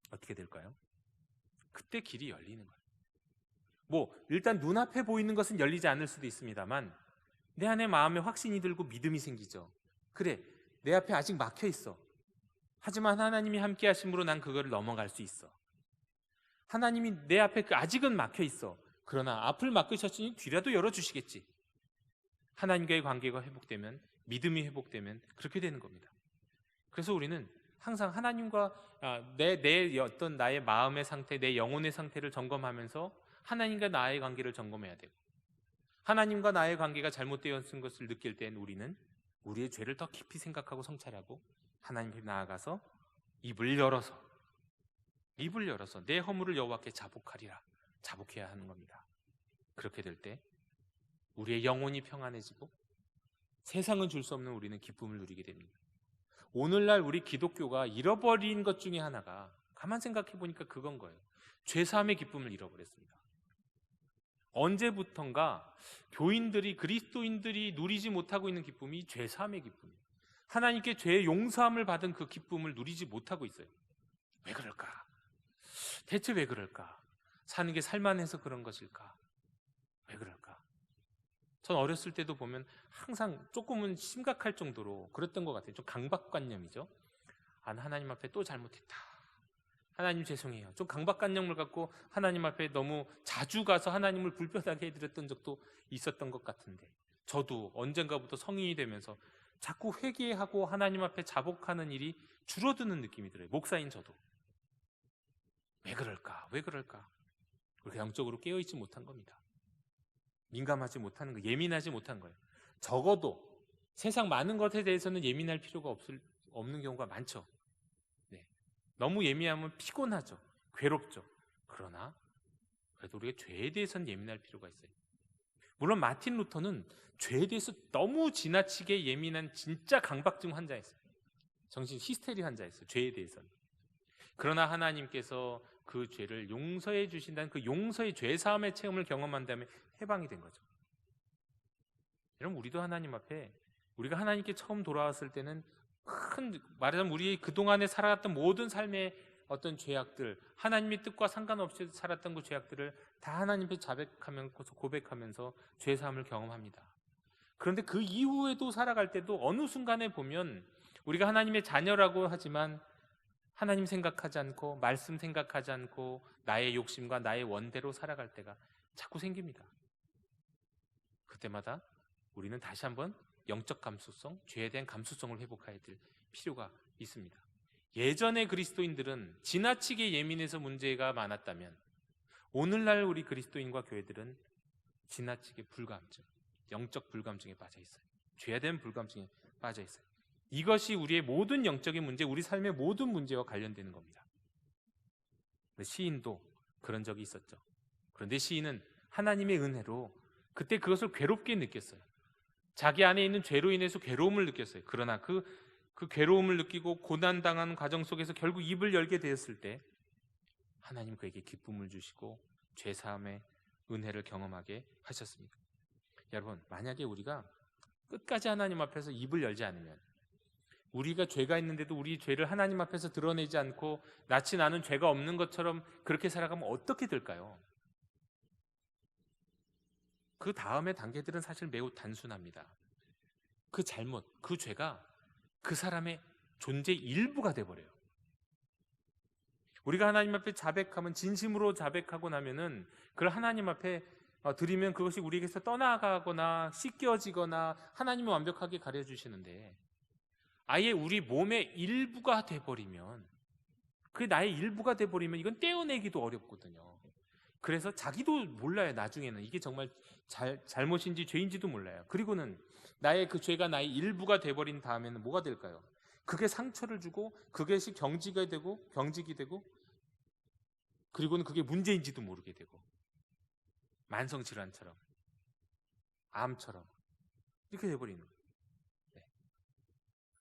어떻게 될까요? 그때 길이 열리는 거예요. 일단 눈앞에 보이는 것은 열리지 않을 수도 있습니다만 내 안에 마음에 확신이 들고 믿음이 생기죠. 그래, 내 앞에 아직 막혀 있어. 하지만 하나님이 함께 하심으로 난 그거를 넘어갈 수 있어. 하나님이 내 앞에 아직은 막혀 있어. 그러나 앞을 막으셨으니 뒤라도 열어주시겠지. 하나님과의 관계가 회복되면, 믿음이 회복되면 그렇게 되는 겁니다. 그래서 우리는 항상 하나님과 내 어떤 나의 마음의 상태, 내 영혼의 상태를 점검하면서 하나님과 나의 관계를 점검해야 되고, 하나님과 나의 관계가 잘못되었은 것을 느낄 땐 우리는 우리의 죄를 더 깊이 생각하고 성찰하고 하나님께 나아가서 입을 열어서 내 허물을 여호와께 자복하리라, 자복해야 하는 겁니다. 그렇게 될 때 우리의 영혼이 평안해지고 세상은 줄 수 없는 우리는 기쁨을 누리게 됩니다. 오늘날 우리 기독교가 잃어버린 것 중에 하나가 가만 생각해 보니까 그건 거예요. 죄사함의 기쁨을 잃어버렸습니다. 언제부턴가 교인들이, 그리스도인들이 누리지 못하고 있는 기쁨이 죄사함의 기쁨이에요. 하나님께 죄의 용서함을 받은 그 기쁨을 누리지 못하고 있어요. 왜 그럴까? 대체 왜 그럴까? 사는 게 살만해서 그런 것일까? 왜 그럴까? 전 어렸을 때도 보면 항상 조금은 심각할 정도로 그랬던 것 같아요. 좀 강박관념이죠. 하나님 앞에 또 잘못했다. 하나님 죄송해요. 좀 강박관념을 갖고 하나님 앞에 너무 자주 가서 하나님을 불편하게 해드렸던 적도 있었던 것 같은데, 저도 언젠가부터 성인이 되면서 자꾸 회개하고 하나님 앞에 자복하는 일이 줄어드는 느낌이 들어요. 목사인 저도. 왜 그럴까? 왜 그럴까? 우리가 영적으로 깨어있지 못한 겁니다. 민감하지 못하는 거, 예민하지 못한 거예요. 적어도 세상 많은 것에 대해서는 예민할 필요가 없는 경우가 많죠. 네. 너무 예민하면 피곤하죠. 괴롭죠. 그러나 그래도 우리가 죄에 대해서는 예민할 필요가 있어요. 물론 마틴 루터는 죄에 대해서 너무 지나치게 예민한 진짜 강박증 환자였어요. 정신 히스테리 환자였어요. 죄에 대해서는. 그러나 하나님께서 그 죄를 용서해 주신다는 그 용서의 죄사함의 체험을 경험한다면 해방이 된 거죠. 여러분, 우리도 하나님 앞에, 우리가 하나님께 처음 돌아왔을 때는 말하자면 우리 그동안에 살아갔던 모든 삶의 어떤 죄악들, 하나님의 뜻과 상관없이 살았던 그 죄악들을 다 하나님께 자백하면서 고백하면서 죄사함을 경험합니다. 그런데 그 이후에도 살아갈 때도 어느 순간에 보면 우리가 하나님의 자녀라고 하지만 하나님 생각하지 않고 말씀 생각하지 않고 나의 욕심과 나의 원대로 살아갈 때가 자꾸 생깁니다. 그때마다 우리는 다시 한번 영적 감수성, 죄에 대한 감수성을 회복해야 될 필요가 있습니다. 예전의 그리스도인들은 지나치게 예민해서 문제가 많았다면 오늘날 우리 그리스도인과 교회들은 지나치게 불감증, 영적 불감증에 빠져 있어요. 죄에 대한 불감증에 빠져 있어요. 이것이 우리의 모든 영적인 문제, 우리 삶의 모든 문제와 관련되는 겁니다. 시인도 그런 적이 있었죠. 그런데 시인은 하나님의 은혜로 그때 그것을 괴롭게 느꼈어요. 자기 안에 있는 죄로 인해서 괴로움을 느꼈어요. 그러나 그 괴로움을 느끼고 고난당하는 과정 속에서 결국 입을 열게 되었을 때 하나님 그에게 기쁨을 주시고 죄사함의 은혜를 경험하게 하셨습니다. 여러분, 만약에 우리가 끝까지 하나님 앞에서 입을 열지 않으면, 우리가 죄가 있는데도 우리 죄를 하나님 앞에서 드러내지 않고 낯이 나는 죄가 없는 것처럼 그렇게 살아가면 어떻게 될까요? 그 다음의 단계들은 사실 매우 단순합니다. 그 잘못, 그 죄가 그 사람의 존재 일부가 돼버려요. 우리가 하나님 앞에 자백하면, 진심으로 자백하고 나면은 그걸 하나님 앞에 드리면 그것이 우리에게서 떠나가거나 씻겨지거나 하나님은 완벽하게 가려주시는데, 아예 우리 몸의 일부가 돼버리면, 그게 나의 일부가 돼버리면 이건 떼어내기도 어렵거든요. 그래서 자기도 몰라요. 나중에는 이게 정말 잘못인지 죄인지도 몰라요. 그리고는 나의 그 죄가 나의 일부가 돼버린 다음에는 뭐가 될까요? 그게 상처를 주고, 그것이 병직이 되고, 그리고는 그게 문제인지도 모르게 되고, 만성질환처럼, 암처럼 이렇게 돼버리는 거예요. 네.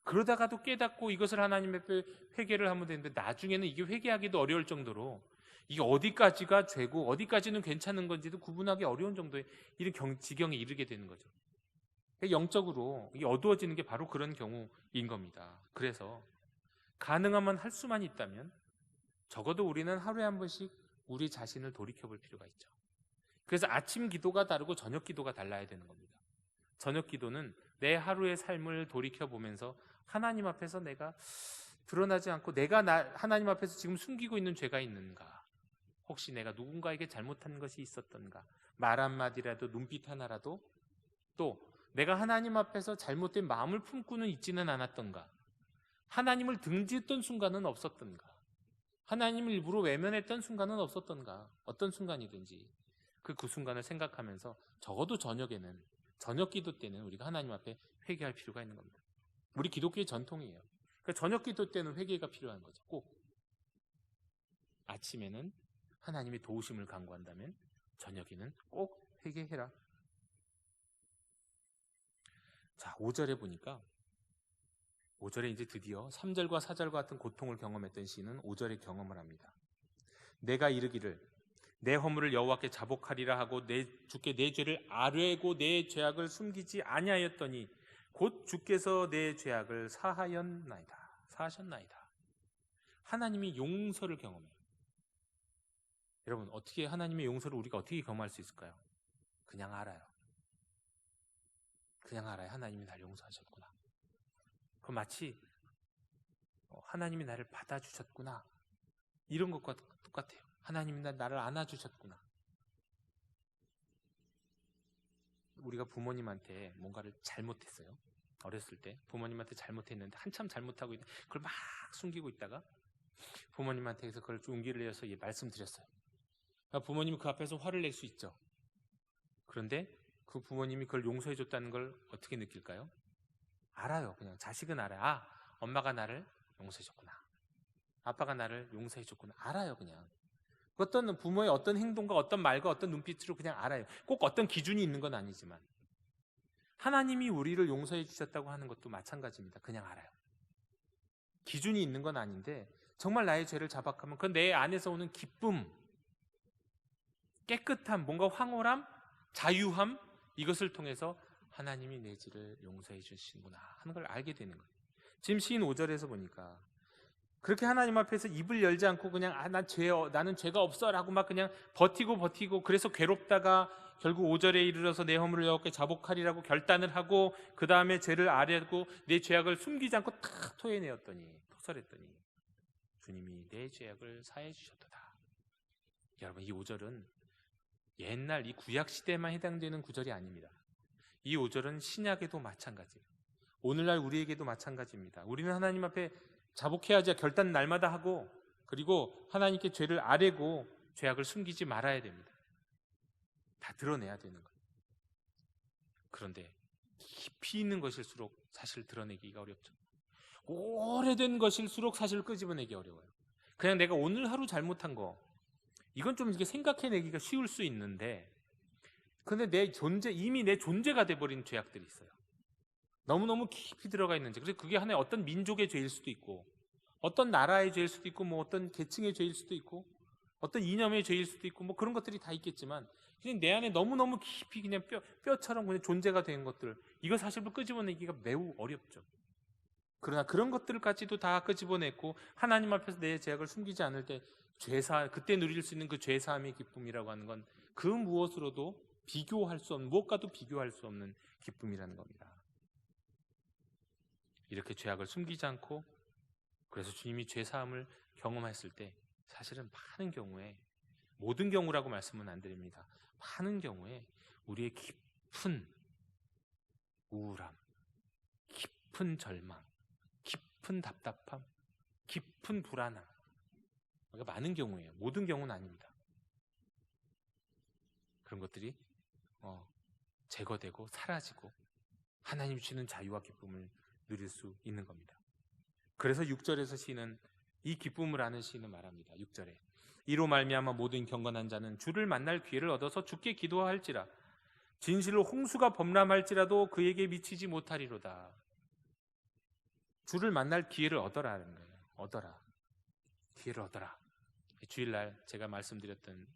그러다가도 깨닫고 이것을 하나님 앞에 회개를 하면 되는데, 나중에는 이게 회개하기도 어려울 정도로, 이게 어디까지가 죄고 어디까지는 괜찮은 건지도 구분하기 어려운 정도의 이런 지경에 이르게 되는 거죠. 영적으로 이게 어두워지는 게 바로 그런 경우인 겁니다. 그래서 가능하면 할 수만 있다면 적어도 우리는 하루에 한 번씩 우리 자신을 돌이켜볼 필요가 있죠. 그래서 아침 기도가 다르고 저녁 기도가 달라야 되는 겁니다. 저녁 기도는 내 하루의 삶을 돌이켜보면서 하나님 앞에서 내가 드러나지 않고 내가 하나님 앞에서 지금 숨기고 있는 죄가 있는가, 혹시 내가 누군가에게 잘못한 것이 있었던가, 말 한마디라도 눈빛 하나라도, 또 내가 하나님 앞에서 잘못된 마음을 품고는 있지는 않았던가, 하나님을 등지했던 순간은 없었던가, 하나님을 일부러 외면했던 순간은 없었던가, 어떤 순간이든지 그 순간을 생각하면서 적어도 저녁에는, 저녁 기도 때는 우리가 하나님 앞에 회개할 필요가 있는 겁니다. 우리 기독교의 전통이에요. 그러니까 저녁 기도 때는 회개가 필요한 거죠. 꼭 아침에는 하나님의 도우심을 간구한다면 저녁에는 꼭 회개해라. 자, 5절에 보니까, 5절에 이제 드디어 3절과 4절과 같은 고통을 경험했던 시인은 5절에 경험을 합니다. 내가 이르기를 내 허물을 여호와께 자복하리라 하고 주께 내 죄를 아뢰고 내 죄악을 숨기지 아니하였더니 곧 주께서 내 죄악을 사하셨나이다. 하나님이 용서를 경험해요. 여러분, 어떻게 하나님의 용서를 우리가 어떻게 경험할 수 있을까요? 그냥 알아요. 그냥 알아요. 하나님이 나를 용서하셨구나. 그 마치 하나님이 나를 받아주셨구나, 이런 것과 똑같아요. 하나님이 나를 안아주셨구나. 우리가 부모님한테 뭔가를 잘못했어요. 어렸을 때 부모님한테 잘못했는데 한참 잘못하고 있는데 그걸 막 숨기고 있다가 부모님한테서 그걸 용기를 내서 말씀드렸어요. 부모님이 그 앞에서 화를 낼 수 있죠. 그런데 그 부모님이 그걸 용서해 줬다는 걸 어떻게 느낄까요? 알아요. 그냥 자식은 알아요. 엄마가 나를 용서해 줬구나, 아빠가 나를 용서해 줬구나. 알아요. 그냥 어떤 부모의 어떤 행동과 어떤 말과 어떤 눈빛으로 그냥 알아요. 꼭 어떤 기준이 있는 건 아니지만 하나님이 우리를 용서해 주셨다고 하는 것도 마찬가지입니다. 그냥 알아요. 기준이 있는 건 아닌데 정말 나의 죄를 자박하면 그 내 안에서 오는 기쁨, 깨끗함, 뭔가 황홀함, 자유함, 이것을 통해서 하나님이 내 죄를 용서해 주시는구나 하는 걸 알게 되는 거예요. 지금 시인 5절에서 보니까 그렇게 하나님 앞에서 입을 열지 않고 그냥 나는 죄가 없어라고 막 그냥 버티고 그래서 괴롭다가 결국 5절에 이르러서 내 허물을 여호와께 자복하리라고 결단을 하고 그 다음에 죄를 아뢰고 내 죄악을 숨기지 않고 탁 토설했더니 주님이 내 죄악을 사해 주셨도다. 여러분, 이 5절은 옛날 이 구약 시대에만 해당되는 구절이 아닙니다. 이 5절은 신약에도 마찬가지예요. 오늘날 우리에게도 마찬가지입니다. 우리는 하나님 앞에 자복해야지 결단 날마다 하고, 그리고 하나님께 죄를 아뢰고 죄악을 숨기지 말아야 됩니다. 다 드러내야 되는 거예요. 그런데 깊이 있는 것일수록 사실 드러내기가 어렵죠. 오래된 것일수록 사실 끄집어내기 어려워요. 그냥 내가 오늘 하루 잘못한 거, 이건 좀 이렇게 생각해내기가 쉬울 수 있는데, 근데 이미 내 존재가 돼버린 죄악들이 있어요. 너무너무 깊이 들어가 있는지. 그래서 그게 하나의 어떤 민족의 죄일 수도 있고, 어떤 나라의 죄일 수도 있고, 뭐 어떤 계층의 죄일 수도 있고, 어떤 이념의 죄일 수도 있고, 뭐 그런 것들이 다 있겠지만, 그냥 내 안에 너무너무 깊이 그냥 뼈처럼 그냥 존재가 된 것들, 이거 사실 끄집어내기가 매우 어렵죠. 그러나 그런 것들까지도 다 끄집어냈고 하나님 앞에서 내 죄악을 숨기지 않을 때 그때 누릴 수 있는 그 죄사함의 기쁨이라고 하는 건 그 무엇으로도 무엇과도 비교할 수 없는 기쁨이라는 겁니다. 이렇게 죄악을 숨기지 않고, 그래서 주님이 죄사함을 경험했을 때 사실은 많은 경우에, 모든 경우라고 말씀은 안 드립니다. 많은 경우에 우리의 깊은 우울함, 깊은 절망, 깊은 답답함, 깊은 불안함, 그러니까 많은 경우에요. 모든 경우는 아닙니다. 그런 것들이 제거되고 사라지고 하나님 주시는 자유와 기쁨을 누릴 수 있는 겁니다. 그래서 6절에서 시인은 이 기쁨을 아는 시인은 말합니다. 6절에 이로 말미암아 모든 경건한 자는 주를 만날 기회를 얻어서 주께 기도할지라 진실로 홍수가 범람할지라도 그에게 미치지 못하리로다. 주를 만날 기회를 얻어라는 거예요. 얻어라. 기회를 얻어라. 주일날 제가 말씀드렸던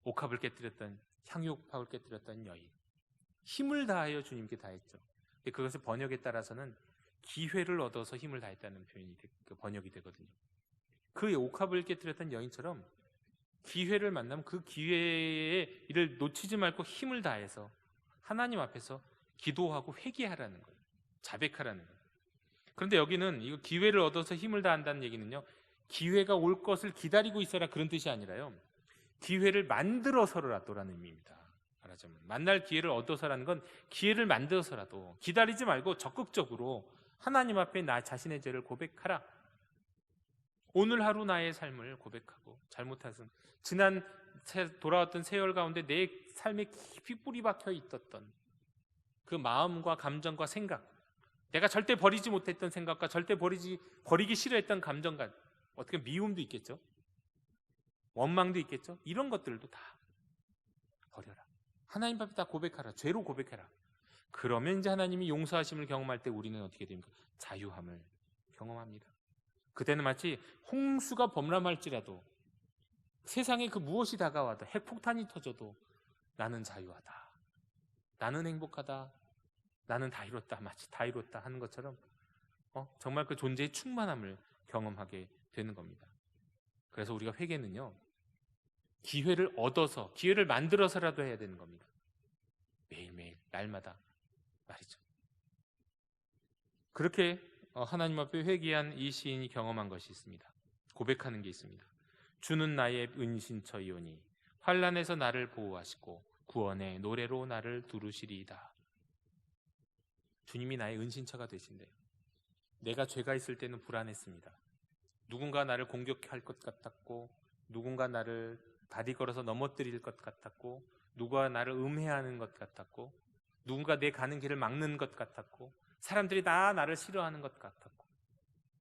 옥합을 깨뜨렸던 향유옥합을 깨뜨렸던 여인, 힘을 다하여 주님께 다했죠. 그것의 번역에 따라서는 기회를 얻어서 힘을 다했다는 표현이 번역이 되거든요. 그 옥합을 깨뜨렸던 여인처럼 기회를 만나면 그 기회에 이를 놓치지 말고 힘을 다해서 하나님 앞에서 기도하고 회개하라는 거예요. 자백하라는 거예요. 그런데 여기는 이거 기회를 얻어서 힘을 다한다는 얘기는요, 기회가 올 것을 기다리고 있어라 그런 뜻이 아니라요, 기회를 만들어서라도라는 의미입니다. 말하자면 만날 기회를 얻어서라는 건 기회를 만들어서라도 기다리지 말고 적극적으로 하나님 앞에 나 자신의 죄를 고백하라. 오늘 하루 나의 삶을 고백하고 잘못한 지난 돌아왔던 세월 가운데 내 삶에 깊이 뿌리 박혀 있었던 그 마음과 감정과 생각, 내가 절대 버리지 못했던 생각과 절대 버리기 싫어했던 감정과 어떻게 미움도 있겠죠, 원망도 있겠죠. 이런 것들도 다 버려라. 하나님 앞에 다 고백하라. 죄로 고백해라. 그러면 이제 하나님이 용서하심을 경험할 때 우리는 어떻게 됩니까? 자유함을 경험합니다. 그때는 마치 홍수가 범람할지라도, 세상에 그 무엇이 다가와도, 핵폭탄이 터져도 나는 자유하다, 나는 행복하다, 나는 다 이뤘다, 마치 다 이뤘다 하는 것처럼 정말 그 존재의 충만함을 경험하게 되는 겁니다. 그래서 우리가 회개는요, 기회를 얻어서, 기회를 만들어서라도 해야 되는 겁니다. 매일매일, 날마다 말이죠. 그렇게 하나님 앞에 회개한 이 시인이 경험한 것이 있습니다. 고백하는 게 있습니다. 주는 나의 은신처이오니 환난에서 나를 보호하시고 구원의 노래로 나를 두르시리이다. 주님이 나의 은신처가 되신대요. 내가 죄가 있을 때는 불안했습니다. 누군가 나를 공격할 것 같았고, 누군가 나를 다리 걸어서 넘어뜨릴 것 같았고, 누가 나를 음해하는 것 같았고, 누군가 내 가는 길을 막는 것 같았고, 사람들이 다 나를 싫어하는 것 같았고,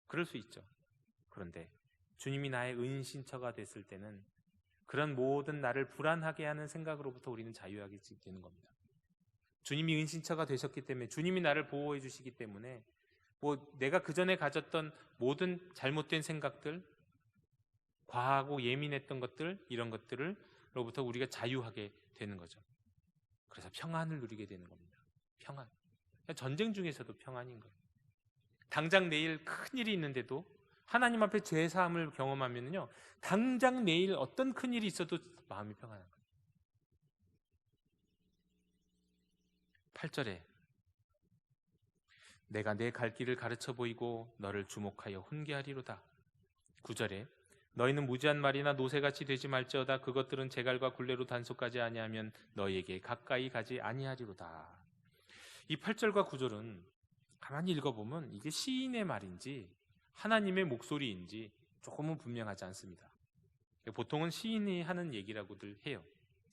그럴 수 있죠. 그런데 주님이 나의 은신처가 됐을 때는 그런 모든 나를 불안하게 하는 생각으로부터 우리는 자유하게 되는 겁니다. 주님이 은신처가 되셨기 때문에, 주님이 나를 보호해 주시기 때문에 내가 그전에 가졌던 모든 잘못된 생각들, 과하고 예민했던 것들, 이런 것들로부터 우리가 자유하게 되는 거죠. 그래서 평안을 누리게 되는 겁니다. 평안. 전쟁 중에서도 평안인 거예요. 당장 내일 큰 일이 있는데도 하나님 앞에 죄 사함을 경험하면요, 당장 내일 어떤 큰 일이 있어도 마음이 평안한 거예요. 8절에 내가 내 갈 길을 가르쳐 보이고 너를 주목하여 훈계하리로다. 9절에 너희는 무지한 말이나 노새같이 되지 말지어다. 그것들은 제갈과 굴레로 단속하지 아니하면 너희에게 가까이 가지 아니하리로다. 이 8절과 9절은 가만히 읽어보면 이게 시인의 말인지 하나님의 목소리인지 조금은 분명하지 않습니다. 보통은 시인이 하는 얘기라고들 해요.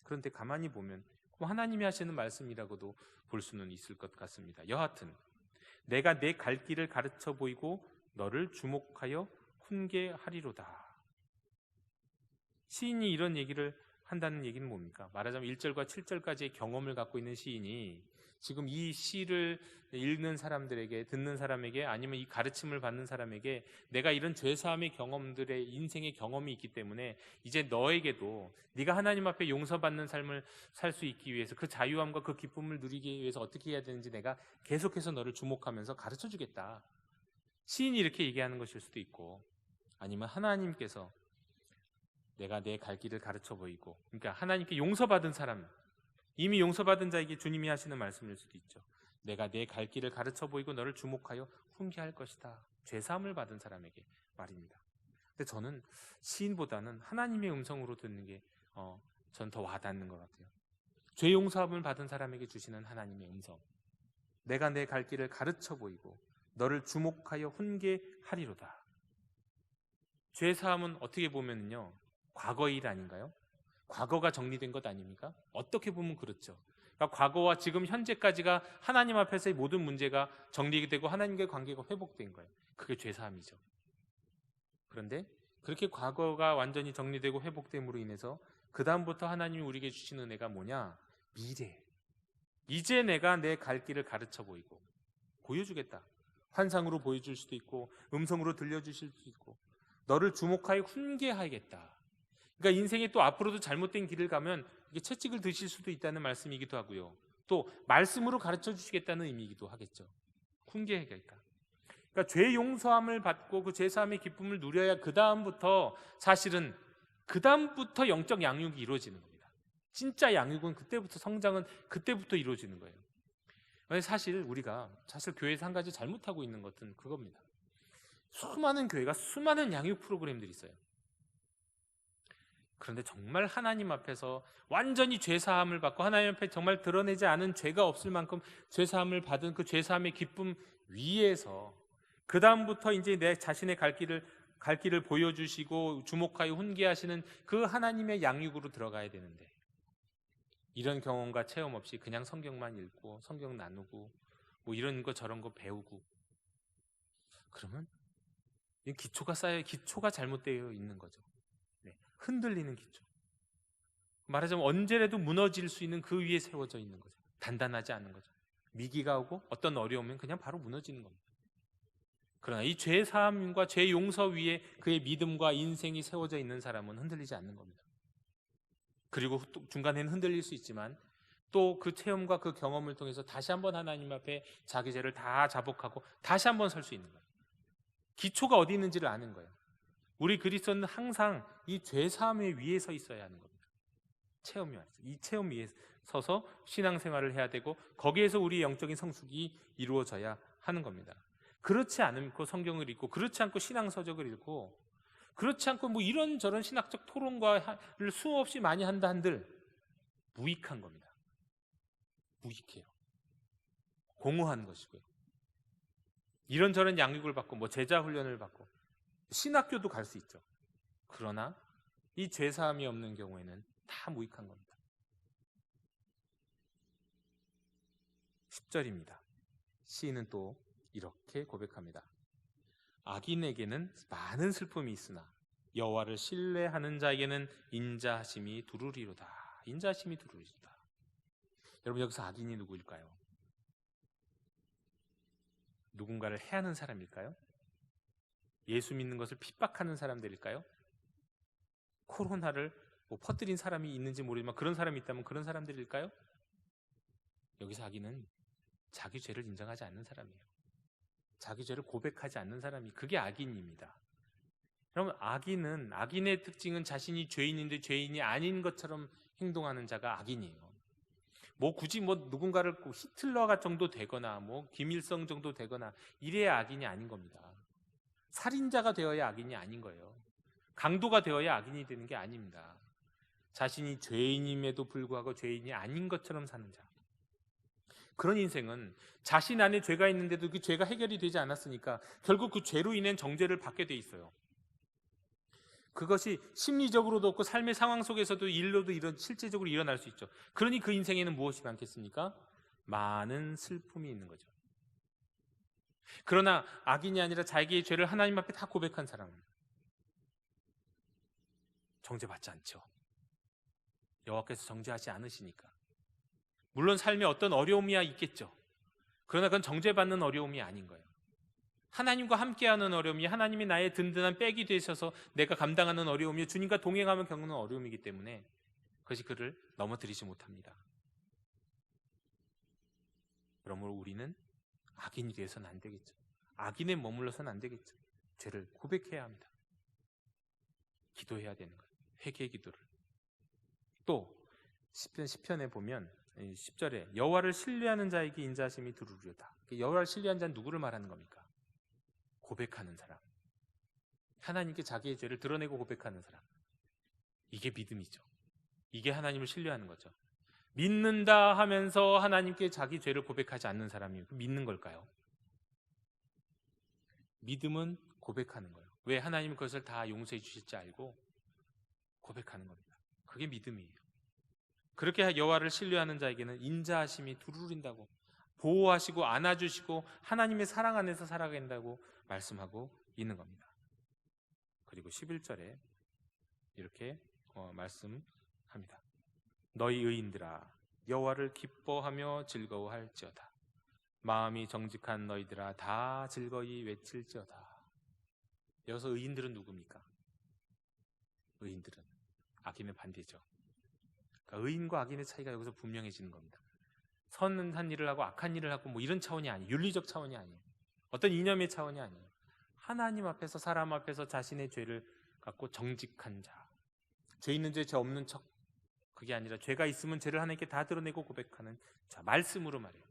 그런데 가만히 보면 하나님이 하시는 말씀이라고도 볼 수는 있을 것 같습니다. 여하튼 내가 내 갈 길을 가르쳐 보이고 너를 주목하여 훈계하리로다. 시인이 이런 얘기를 한다는 얘기는 뭡니까? 말하자면 1절과 7절까지의 경험을 갖고 있는 시인이 지금 이 시를 읽는 사람들에게, 듣는 사람에게, 아니면 이 가르침을 받는 사람에게 내가 이런 죄사함의 경험들의 인생의 경험이 있기 때문에 이제 너에게도 네가 하나님 앞에 용서받는 삶을 살 수 있기 위해서, 그 자유함과 그 기쁨을 누리기 위해서 어떻게 해야 되는지 내가 계속해서 너를 주목하면서 가르쳐 주겠다. 시인이 이렇게 얘기하는 것일 수도 있고, 아니면 하나님께서 내가 내 갈 길을 가르쳐 보이고, 그러니까 하나님께 용서받은 사람, 이미 용서받은 자에게 주님이 하시는 말씀일 수도 있죠. 내가 내 갈 길을 가르쳐 보이고 너를 주목하여 훈계할 것이다. 죄사함을 받은 사람에게 말입니다. 근데 저는 시인보다는 하나님의 음성으로 듣는 게 전 더 와닿는 것 같아요. 죄 용서함을 받은 사람에게 주시는 하나님의 음성. 내가 내 갈 길을 가르쳐 보이고 너를 주목하여 훈계하리로다. 죄 사함은 어떻게 보면요, 과거의 일 아닌가요? 과거가 정리된 것 아닙니까? 어떻게 보면 그렇죠. 그러니까 과거와 지금 현재까지가 하나님 앞에서의 모든 문제가 정리되고 하나님과의 관계가 회복된 거예요. 그게 죄 사함이죠. 그런데 그렇게 과거가 완전히 정리되고 회복됨으로 인해서 그 다음부터 하나님이 우리에게 주시는 은혜가 뭐냐? 미래. 이제 내가 내 갈 길을 가르쳐 보이고 보여주겠다. 환상으로 보여줄 수도 있고 음성으로 들려주실 수도 있고 너를 주목하여 훈계하겠다. 그러니까 인생에 또 앞으로도 잘못된 길을 가면 이게 채찍을 드실 수도 있다는 말씀이기도 하고요. 또 말씀으로 가르쳐 주시겠다는 의미이기도 하겠죠. 훈계하겠다. 그러니까 죄 용서함을 받고 그 죄 사함의 기쁨을 누려야 그 다음부터 사실은 그 다음부터 영적 양육이 이루어지는 겁니다. 진짜 양육은 그때부터, 성장은 그때부터 이루어지는 거예요. 사실 우리가 교회에서 한 가지 잘못하고 있는 것은 그겁니다. 수많은 교회가 수많은 양육 프로그램들이 있어요. 그런데 정말 하나님 앞에서 완전히 죄사함을 받고 하나님 앞에 정말 드러내지 않은 죄가 없을 만큼 죄사함을 받은 그 죄사함의 기쁨 위에서 그 다음부터 이제 내 자신의 갈 길을 보여주시고 주목하여 훈계하시는 그 하나님의 양육으로 들어가야 되는데, 이런 경험과 체험 없이 그냥 성경만 읽고 성경 나누고 뭐 이런 거 저런 거 배우고 그러면 기초가 기초가 잘못되어 있는 거죠. 네, 흔들리는 기초. 말하자면 언제라도 무너질 수 있는 그 위에 세워져 있는 거죠. 단단하지 않은 거죠. 위기가 오고 어떤 어려움은 그냥 바로 무너지는 겁니다. 그러나 이 죄 사함과 죄 용서 위에 그의 믿음과 인생이 세워져 있는 사람은 흔들리지 않는 겁니다. 그리고 또 중간에는 흔들릴 수 있지만 또 그 체험과 그 경험을 통해서 다시 한번 하나님 앞에 자기 죄를 다 자복하고 다시 한번 설 수 있는 거예요. 기초가 어디 있는지를 아는 거예요. 우리 그리스도는 항상 이 죄 사함의 위에 서 있어야 하는 겁니다. 체험이 왔죠. 이 체험 위에 서서 신앙생활을 해야 되고 거기에서 우리 영적인 성숙이 이루어져야 하는 겁니다. 그렇지 않고 성경을 읽고 그렇지 않고 신앙서적을 읽고 그렇지 않고 뭐 이런저런 신학적 토론과를 수없이 많이 한다 한들 무익한 겁니다. 무익해요. 공허한 것이고요. 이런저런 양육을 받고 뭐 제자 훈련을 받고 신학교도 갈 수 있죠. 그러나 이 죄사함이 없는 경우에는 다 무익한 겁니다. 10절입니다. 시인은 또 이렇게 고백합니다. 악인에게는 많은 슬픔이 있으나 여호와를 신뢰하는 자에게는 인자하심이 두루리로다. 인자하심이 두루리로다. 여러분, 여기서 악인이 누구일까요? 누군가를 해하는 사람일까요? 예수 믿는 것을 핍박하는 사람들일까요? 코로나를 퍼뜨린 사람이 있는지 모르지만 그런 사람이 있다면 그런 사람들일까요? 여기서 악인은 자기 죄를 인정하지 않는 사람이에요. 자기 죄를 고백하지 않는 사람이, 그게 악인입니다. 여러분, 악인의 특징은 자신이 죄인인데 죄인이 아닌 것처럼 행동하는 자가 악인이에요. 굳이 누군가를 히틀러가 정도 되거나 김일성 정도 되거나 이래야 악인이 아닌 겁니다. 살인자가 되어야 악인이 아닌 거예요. 강도가 되어야 악인이 되는 게 아닙니다. 자신이 죄인임에도 불구하고 죄인이 아닌 것처럼 사는 자. 그런 인생은 자신 안에 죄가 있는데도 그 죄가 해결이 되지 않았으니까 결국 그 죄로 인한 정죄를 받게 돼 있어요. 그것이 심리적으로도 없고 삶의 상황 속에서도 일로도 실제적으로 일어날 수 있죠. 그러니 그 인생에는 무엇이 많겠습니까? 많은 슬픔이 있는 거죠. 그러나 악인이 아니라 자기의 죄를 하나님 앞에 다 고백한 사람은 정죄받지 않죠. 여호와께서 정죄하지 않으시니까. 물론 삶에 어떤 어려움이야 있겠죠. 그러나 그건 정죄받는 어려움이 아닌 거예요. 하나님과 함께하는 어려움이, 하나님이 나의 든든한 백이 되셔서 내가 감당하는 어려움이, 주님과 동행하며 겪는 어려움이기 때문에 그것이 그를 넘어뜨리지 못합니다. 그러므로 우리는 악인이 되어서는 안 되겠죠. 악인에 머물러서는 안 되겠죠. 죄를 고백해야 합니다. 기도해야 되는 거예요. 회개 기도를. 또 시편에 보면 10절에 여호와를 신뢰하는 자에게 인자하심이 두루리로다. 여호와를 신뢰하는 자는 누구를 말하는 겁니까? 고백하는 사람. 하나님께 자기의 죄를 드러내고 고백하는 사람. 이게 믿음이죠. 이게 하나님을 신뢰하는 거죠. 믿는다 하면서 하나님께 자기 죄를 고백하지 않는 사람이 믿는 걸까요? 믿음은 고백하는 거예요. 왜? 하나님은 그것을 다 용서해 주실지 알고 고백하는 겁니다. 그게 믿음이에요. 그렇게 여호와를 신뢰하는 자에게는 인자하심이 두루린다고, 보호하시고 안아주시고 하나님의 사랑 안에서 살아간다고 말씀하고 있는 겁니다. 그리고 11절에 이렇게 말씀합니다. 너희 의인들아 여호와를 기뻐하며 즐거워할지어다. 마음이 정직한 너희들아 다 즐거이 외칠지어다. 여기서 의인들은 누굽니까? 의인들은 악인의 반대죠. 그러니까 의인과 악인의 차이가 여기서 분명해지는 겁니다. 선한 일을 하고 악한 일을 하고 뭐 이런 차원이 아니에요. 윤리적 차원이 아니에요. 어떤 이념의 차원이 아니에요. 하나님 앞에서, 사람 앞에서 자신의 죄를 갖고 정직한 자, 죄 있는 죄, 죄 없는 척, 그게 아니라 죄가 있으면 죄를 하나님께 다 드러내고 고백하는 자, 말씀으로 말해요.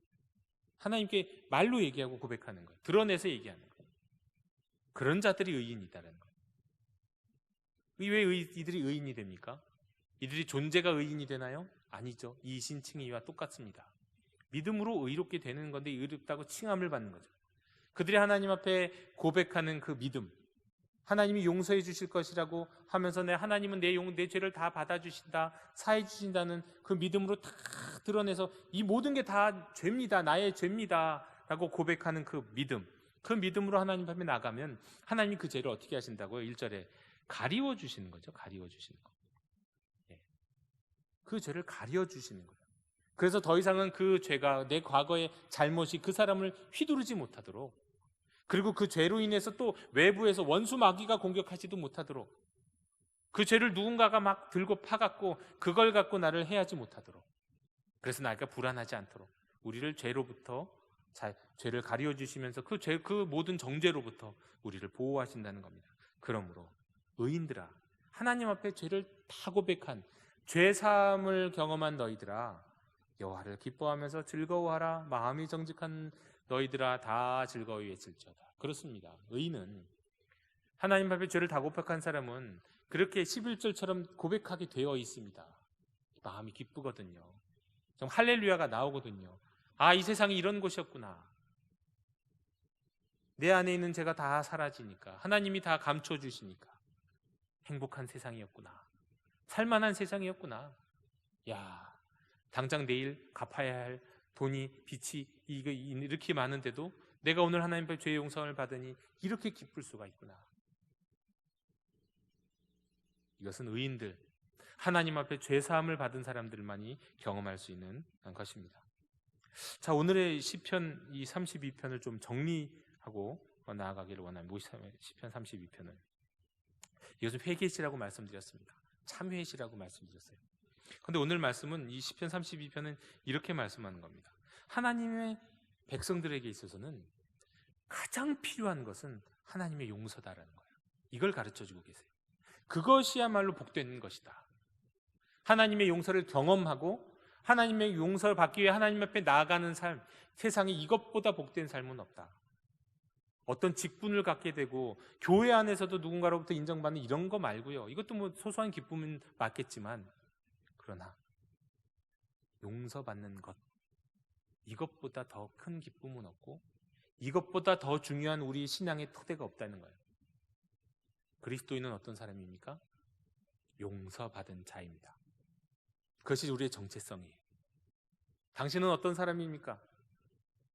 하나님께 말로 얘기하고 고백하는 거예요. 드러내서 얘기하는 거예요. 그런 자들이 의인이다라는 거예요. 왜 이들이 의인이 됩니까? 이들이 존재가 의인이 되나요? 아니죠. 이신 칭의와 똑같습니다. 믿음으로 의롭게 되는 건데 의롭다고 칭함을 받는 거죠. 그들이 하나님 앞에 고백하는 그 믿음, 하나님이 용서해 주실 것이라고 하면서 하나님은 내 죄를 다 받아주신다, 사해 주신다는 그 믿음으로 다 드러내서 이 모든 게 다 죄입니다, 나의 죄입니다 라고 고백하는 그 믿음, 그 믿음으로 하나님 앞에 나가면 하나님이 그 죄를 어떻게 하신다고요? 1절에 가리워 주시는 거죠. 가리워 주시는 거. 그 죄를 가려 주시는 거예요. 그래서 더 이상은 그 죄가, 내 과거의 잘못이 그 사람을 휘두르지 못하도록, 그리고 그 죄로 인해서 또 외부에서 원수 마귀가 공격하지도 못하도록, 그 죄를 누군가가 막 들고 파갖고 그걸 갖고 나를 해하지 못하도록, 그래서 나가 불안하지 않도록 우리를 죄로부터, 죄를 가려 주시면서 그 모든 정죄로부터 우리를 보호하신다는 겁니다. 그러므로 의인들아, 하나님 앞에 죄를 다 고백한, 죄 사함을 경험한 너희들아 여호와를 기뻐하면서 즐거워하라. 마음이 정직한 너희들아 다 즐거이 외칠지어다. 그렇습니다. 의인은, 하나님 앞에 죄를 다 고백한 사람은 그렇게 11절처럼 고백하게 되어 있습니다. 마음이 기쁘거든요. 좀 할렐루야가 나오거든요. 아, 이 세상이 이런 곳이었구나. 내 안에 있는 죄가 다 사라지니까, 하나님이 다 감춰주시니까 행복한 세상이었구나, 살만한 세상이었구나. 야, 당장 내일 갚아야 할 돈이, 빚이 이렇게 많은데도 내가 오늘 하나님 앞에 죄의 용서를 받으니 이렇게 기쁠 수가 있구나. 이것은 의인들, 하나님 앞에 죄 사함을 받은 사람들만이 경험할 수 있는 것입니다. 자, 오늘의 시편 이 32편을 좀 정리하고 나아가기를 원합니다. 시편 32편은 이것은 회개시라고 말씀드렸습니다. 참회시라고 말씀드렸어요. 그런데 오늘 말씀은 이 시편 32편은 이렇게 말씀하는 겁니다. 하나님의 백성들에게 있어서는 가장 필요한 것은 하나님의 용서다라는 거예요. 이걸 가르쳐주고 계세요. 그것이야말로 복된 것이다. 하나님의 용서를 경험하고 하나님의 용서를 받기 위해 하나님 앞에 나아가는 삶, 세상에 이것보다 복된 삶은 없다. 어떤 직분을 갖게 되고 교회 안에서도 누군가로부터 인정받는 이런 거 말고요. 이것도 뭐 소소한 기쁨은 맞겠지만, 그러나 용서받는 것, 이것보다 더 큰 기쁨은 없고 이것보다 더 중요한 우리 신앙의 토대가 없다는 거예요. 그리스도인은 어떤 사람입니까? 용서받은 자입니다. 그것이 우리의 정체성이에요. 당신은 어떤 사람입니까?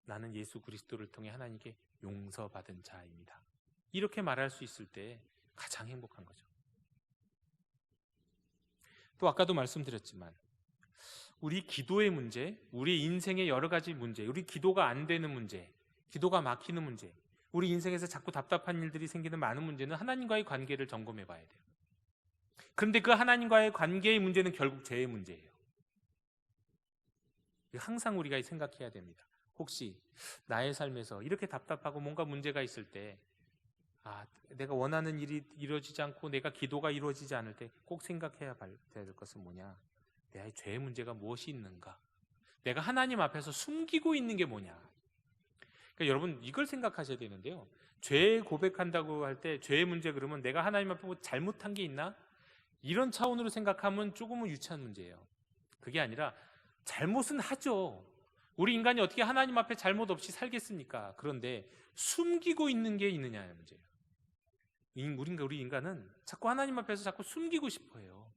나는 예수 그리스도를 통해 하나님께 용서받은 자입니다. 이렇게 말할 수 있을 때 가장 행복한 거죠. 또 아까도 말씀드렸지만 우리 기도의 문제, 우리 인생의 여러 가지 문제, 우리 기도가 안 되는 문제, 기도가 막히는 문제, 우리 인생에서 자꾸 답답한 일들이 생기는 많은 문제는 하나님과의 관계를 점검해 봐야 돼요. 그런데 그 하나님과의 관계의 문제는 결국 죄의 문제예요. 항상 우리가 생각해야 됩니다. 혹시 나의 삶에서 이렇게 답답하고 뭔가 문제가 있을 때, 내가 원하는 일이 이루어지지 않고 내가 기도가 이루어지지 않을 때 꼭 생각해야 될 것은 뭐냐? 내 죄의 문제가 무엇이 있는가? 내가 하나님 앞에서 숨기고 있는 게 뭐냐? 그러니까 여러분 이걸 생각하셔야 되는데요. 죄 고백한다고 할 때 죄의 문제 그러면 내가 하나님 앞에 뭐 잘못한 게 있나? 이런 차원으로 생각하면 조금은 유치한 문제예요. 그게 아니라 잘못은 하죠. 우리 인간이 어떻게 하나님 앞에 잘못 없이 살겠습니까? 그런데 숨기고 있는 게 있느냐의 문제예요. 우리 인간은 자꾸 하나님 앞에서 자꾸 숨기고 싶어해요.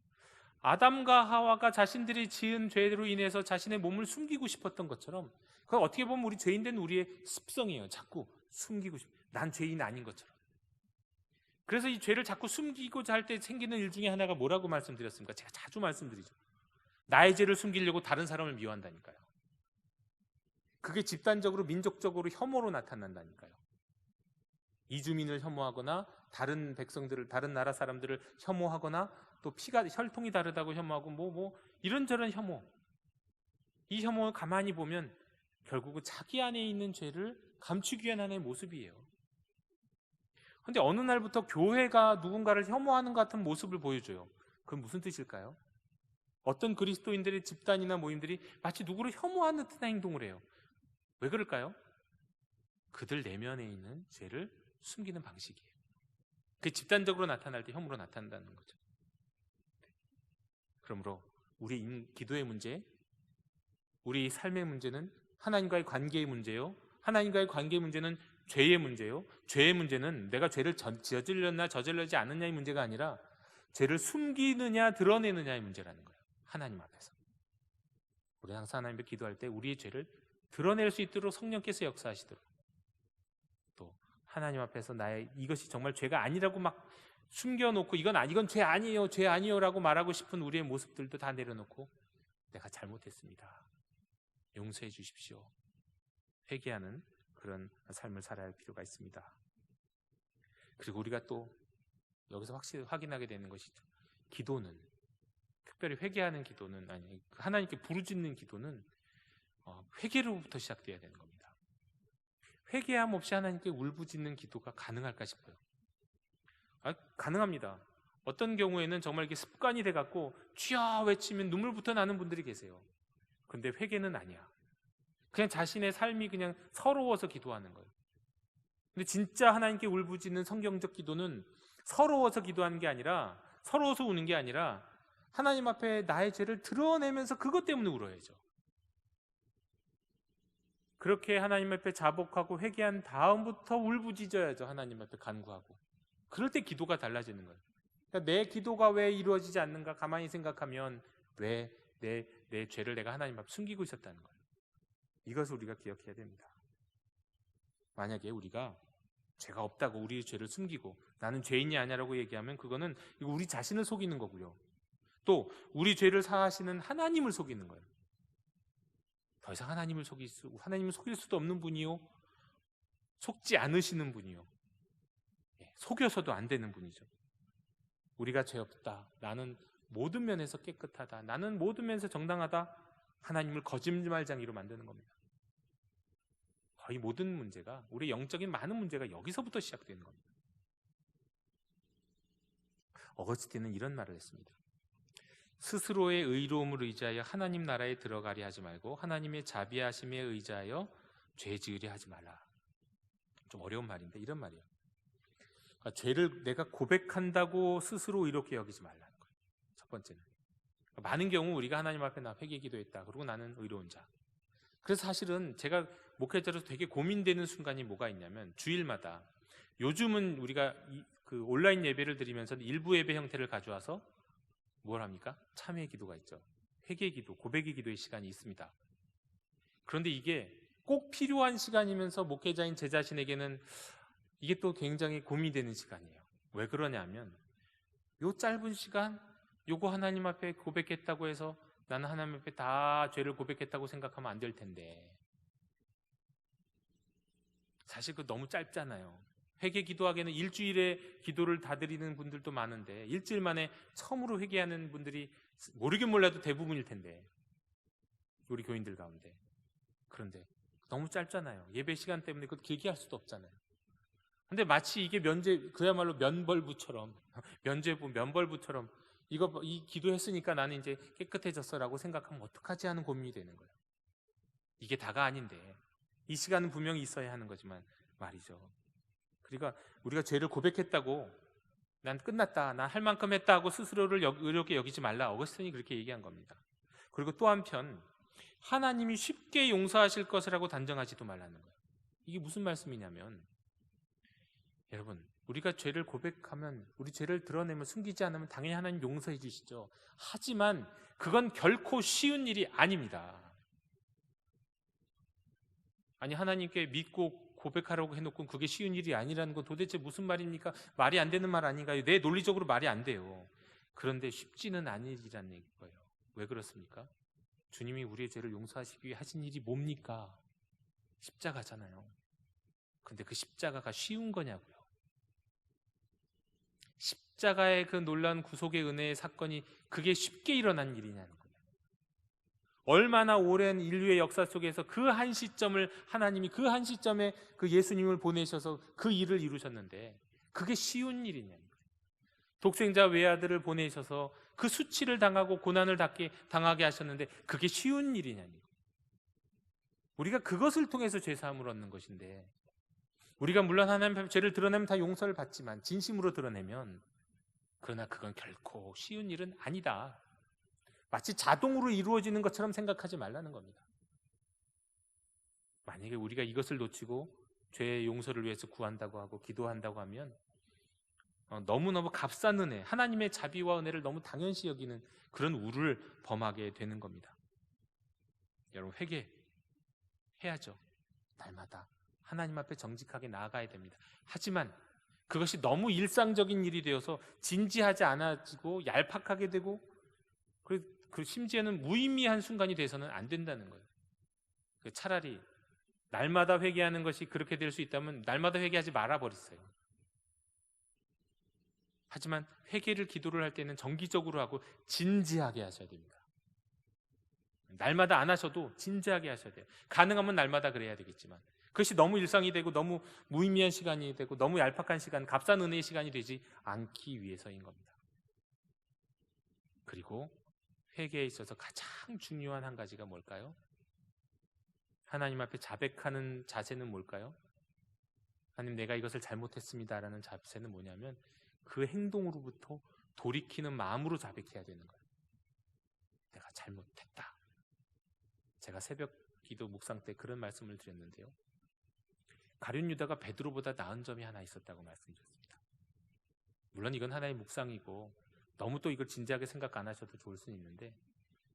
아담과 하와가 자신들이 지은 죄로 인해서 자신의 몸을 숨기고 싶었던 것처럼, 그건 어떻게 보면 우리 죄인된 우리의 습성이에요. 자꾸 숨기고 싶어. 난 죄인 아닌 것처럼. 그래서 이 죄를 자꾸 숨기고자 할 때 생기는 일 중에 하나가 뭐라고 말씀드렸습니까? 제가 자주 말씀드리죠. 나의 죄를 숨기려고 다른 사람을 미워한다니까요. 그게 집단적으로 민족적으로 혐오로 나타난다니까요. 이주민을 혐오하거나 다른 백성들을, 다른 나라 사람들을 혐오하거나 또 피가 혈통이 다르다고 혐오하고 이런저런 혐오. 이 혐오를 가만히 보면 결국은 자기 안에 있는 죄를 감추기 위한 하나의 모습이에요. 그런데 어느 날부터 교회가 누군가를 혐오하는 것 같은 모습을 보여줘요. 그건 무슨 뜻일까요? 어떤 그리스도인들의 집단이나 모임들이 마치 누구를 혐오하는 듯한 행동을 해요. 왜 그럴까요? 그들 내면에 있는 죄를 숨기는 방식이에요. 그게 집단적으로 나타날 때 혐오로 나타난다는 거죠. 그러므로 우리 기도의 문제, 우리 삶의 문제는 하나님과의 관계의 문제요. 하나님과의 관계의 문제는 죄의 문제요. 죄의 문제는 내가 죄를 저질렀나 저질러지 않느냐의 문제가 아니라 죄를 숨기느냐 드러내느냐의 문제라는 거예요. 하나님 앞에서. 우리 항상 하나님 앞에 기도할 때 우리의 죄를 드러낼 수 있도록 성령께서 역사하시도록, 또 하나님 앞에서 나의 이것이 정말 죄가 아니라고 막 숨겨놓고 이건 죄 아니에요라고 말하고 싶은 우리의 모습들도 다 내려놓고 내가 잘못했습니다, 용서해 주십시오, 회개하는 그런 삶을 살아야 할 필요가 있습니다. 그리고 우리가 또 여기서 확실히 확인하게 되는 것이죠. 기도는, 특별히 회개하는 기도는, 하나님께 부르짖는 기도는 회개로부터 시작돼야 되는 겁니다. 회개함 없이 하나님께 울부짖는 기도가 가능할까 싶어요. 가능합니다. 어떤 경우에는 정말 이게 습관이 돼갖고 주여 외치면 눈물부터 나는 분들이 계세요. 그런데 회개는 아니야. 그냥 자신의 삶이 그냥 서러워서 기도하는 거예요. 근데 진짜 하나님께 울부짖는 성경적 기도는 서러워서 기도하는 게 아니라, 서러워서 우는 게 아니라 하나님 앞에 나의 죄를 드러내면서 그것 때문에 울어야죠. 그렇게 하나님 앞에 자복하고 회개한 다음부터 울부짖어야죠. 하나님 앞에 간구하고. 그럴 때 기도가 달라지는 거예요. 그러니까 내 기도가 왜 이루어지지 않는가 가만히 생각하면 왜 내 죄를 내가 하나님 앞에 숨기고 있었다는 거예요. 이것을 우리가 기억해야 됩니다. 만약에 우리가 죄가 없다고 우리의 죄를 숨기고 나는 죄인이 아니라고 얘기하면 그거는 우리 자신을 속이는 거고요. 또 우리 죄를 사하시는 하나님을 속이는 거예요. 더 이상 하나님을 속일 수도 없는 분이요, 속지 않으시는 분이요, 속여서도 안 되는 분이죠. 우리가 죄 없다, 나는 모든 면에서 깨끗하다, 나는 모든 면에서 정당하다, 하나님을 거짓말쟁이로 만드는 겁니다. 거의 모든 문제가, 우리 영적인 많은 문제가 여기서부터 시작되는 겁니다. 어거스틴은 이런 말을 했습니다. 스스로의 의로움을 의지하여 하나님 나라에 들어가려 하지 말고 하나님의 자비하심에 의지하여 죄 지으려 하지 말라. 좀 어려운 말인데 이런 말이에요. 그러니까 죄를 내가 고백한다고 스스로 의롭게 여기지 말라는 거예요. 첫 번째는. 많은 경우 우리가 하나님 앞에 나 회개 기도했다, 그리고 나는 의로운 자. 그래서 사실은 제가 목회자로서 되게 고민되는 순간이 뭐가 있냐면, 주일마다 요즘은 우리가 그 온라인 예배를 드리면서 일부 예배 형태를 가져와서 뭘 합니까? 참회 기도가 있죠. 회개 기도, 고백의 기도의 시간이 있습니다. 그런데 이게 꼭 필요한 시간이면서 목회자인 제 자신에게는 이게 또 굉장히 고민되는 시간이에요. 왜 그러냐면, 요 짧은 시간 요거 하나님 앞에 고백했다고 해서 나는 하나님 앞에 다 죄를 고백했다고 생각하면 안 될 텐데, 사실 그 너무 짧잖아요. 회개 기도하기에는 일주일에 기도를 다 드리는 분들도 많은데 일주일 만에 처음으로 회개하는 분들이 모르긴 몰라도 대부분일 텐데, 우리 교인들 가운데. 그런데 너무 짧잖아요. 예배 시간 때문에 그것 길게 할 수도 없잖아요. 근데 마치 이게 그야말로 면벌부처럼 면벌부처럼 이 기도했으니까 나는 이제 깨끗해졌어라고 생각하면 어떡하지 하는 고민이 되는 거예요. 이게 다가 아닌데, 이 시간은 분명히 있어야 하는 거지만 말이죠. 그러니까 우리가 죄를 고백했다고 난 끝났다, 난 할 만큼 했다 하고 스스로를 의롭게 여기지 말라. 어거스틴이 그렇게 얘기한 겁니다. 그리고 또 한편 하나님이 쉽게 용서하실 것이라고 단정하지도 말라는 거예요. 이게 무슨 말씀이냐면, 여러분, 우리가 죄를 고백하면, 우리 죄를 드러내면, 숨기지 않으면 당연히 하나님 용서해 주시죠. 하지만 그건 결코 쉬운 일이 아닙니다. 아니, 하나님께 믿고 고백하라고 해놓고 그게 쉬운 일이 아니라는 건 도대체 무슨 말입니까? 말이 안 되는 말 아닌가요? 내 논리적으로 말이 안 돼요. 그런데 쉽지는 않으리라는 거예요. 왜 그렇습니까? 주님이 우리의 죄를 용서하시기 위해 하신 일이 뭡니까? 십자가잖아요. 근데 그 십자가가 쉬운 거냐고요. 십자가의 그 놀라운 구속의 은혜의 사건이 그게 쉽게 일어난 일이냐는 거예요. 얼마나 오랜 인류의 역사 속에서 그 한 시점을 하나님이 그 한 시점에 그 예수님을 보내셔서 그 일을 이루셨는데 그게 쉬운 일이냐는 거예요. 독생자 외아들을 보내셔서 그 수치를 당하고 고난을 당하게 하셨는데 그게 쉬운 일이냐는 거예요. 우리가 그것을 통해서 죄사함을 얻는 것인데, 우리가 물론 하나님 앞에 죄를 드러내면 다 용서를 받지만 진심으로 드러내면, 그러나 그건 결코 쉬운 일은 아니다. 마치 자동으로 이루어지는 것처럼 생각하지 말라는 겁니다. 만약에 우리가 이것을 놓치고 죄의 용서를 위해서 구한다고 하고 기도한다고 하면 너무너무 값싼 은혜, 하나님의 자비와 은혜를 너무 당연시 여기는 그런 우를 범하게 되는 겁니다. 여러분, 회개해야죠. 날마다 하나님 앞에 정직하게 나아가야 됩니다. 하지만 그것이 너무 일상적인 일이 되어서 진지하지 않아지고 얄팍하게 되고 그리고 심지어는 무의미한 순간이 돼서는 안 된다는 거예요. 차라리 날마다 회개하는 것이 그렇게 될 수 있다면 날마다 회개하지 말아버리세요. 하지만 회개를 기도를 할 때는 정기적으로 하고 진지하게 하셔야 됩니다. 날마다 안 하셔도 진지하게 하셔야 돼요. 가능하면 날마다 그래야 되겠지만 그것이 너무 일상이 되고 너무 무의미한 시간이 되고 너무 얄팍한 시간, 값싼 은혜의 시간이 되지 않기 위해서인 겁니다. 그리고 회개에 있어서 가장 중요한 한 가지가 뭘까요? 하나님 앞에 자백하는 자세는 뭘까요? 하나님, 내가 이것을 잘못했습니다라는 자세는 뭐냐면 그 행동으로부터 돌이키는 마음으로 자백해야 되는 거예요. 내가 잘못했다. 제가 새벽 기도 묵상 때 그런 말씀을 드렸는데요. 가룟 유다가 베드로보다 나은 점이 하나 있었다고 말씀드렸습니다. 물론 이건 하나의 묵상이고 너무 또 이걸 진지하게 생각 안 하셔도 좋을 수는 있는데,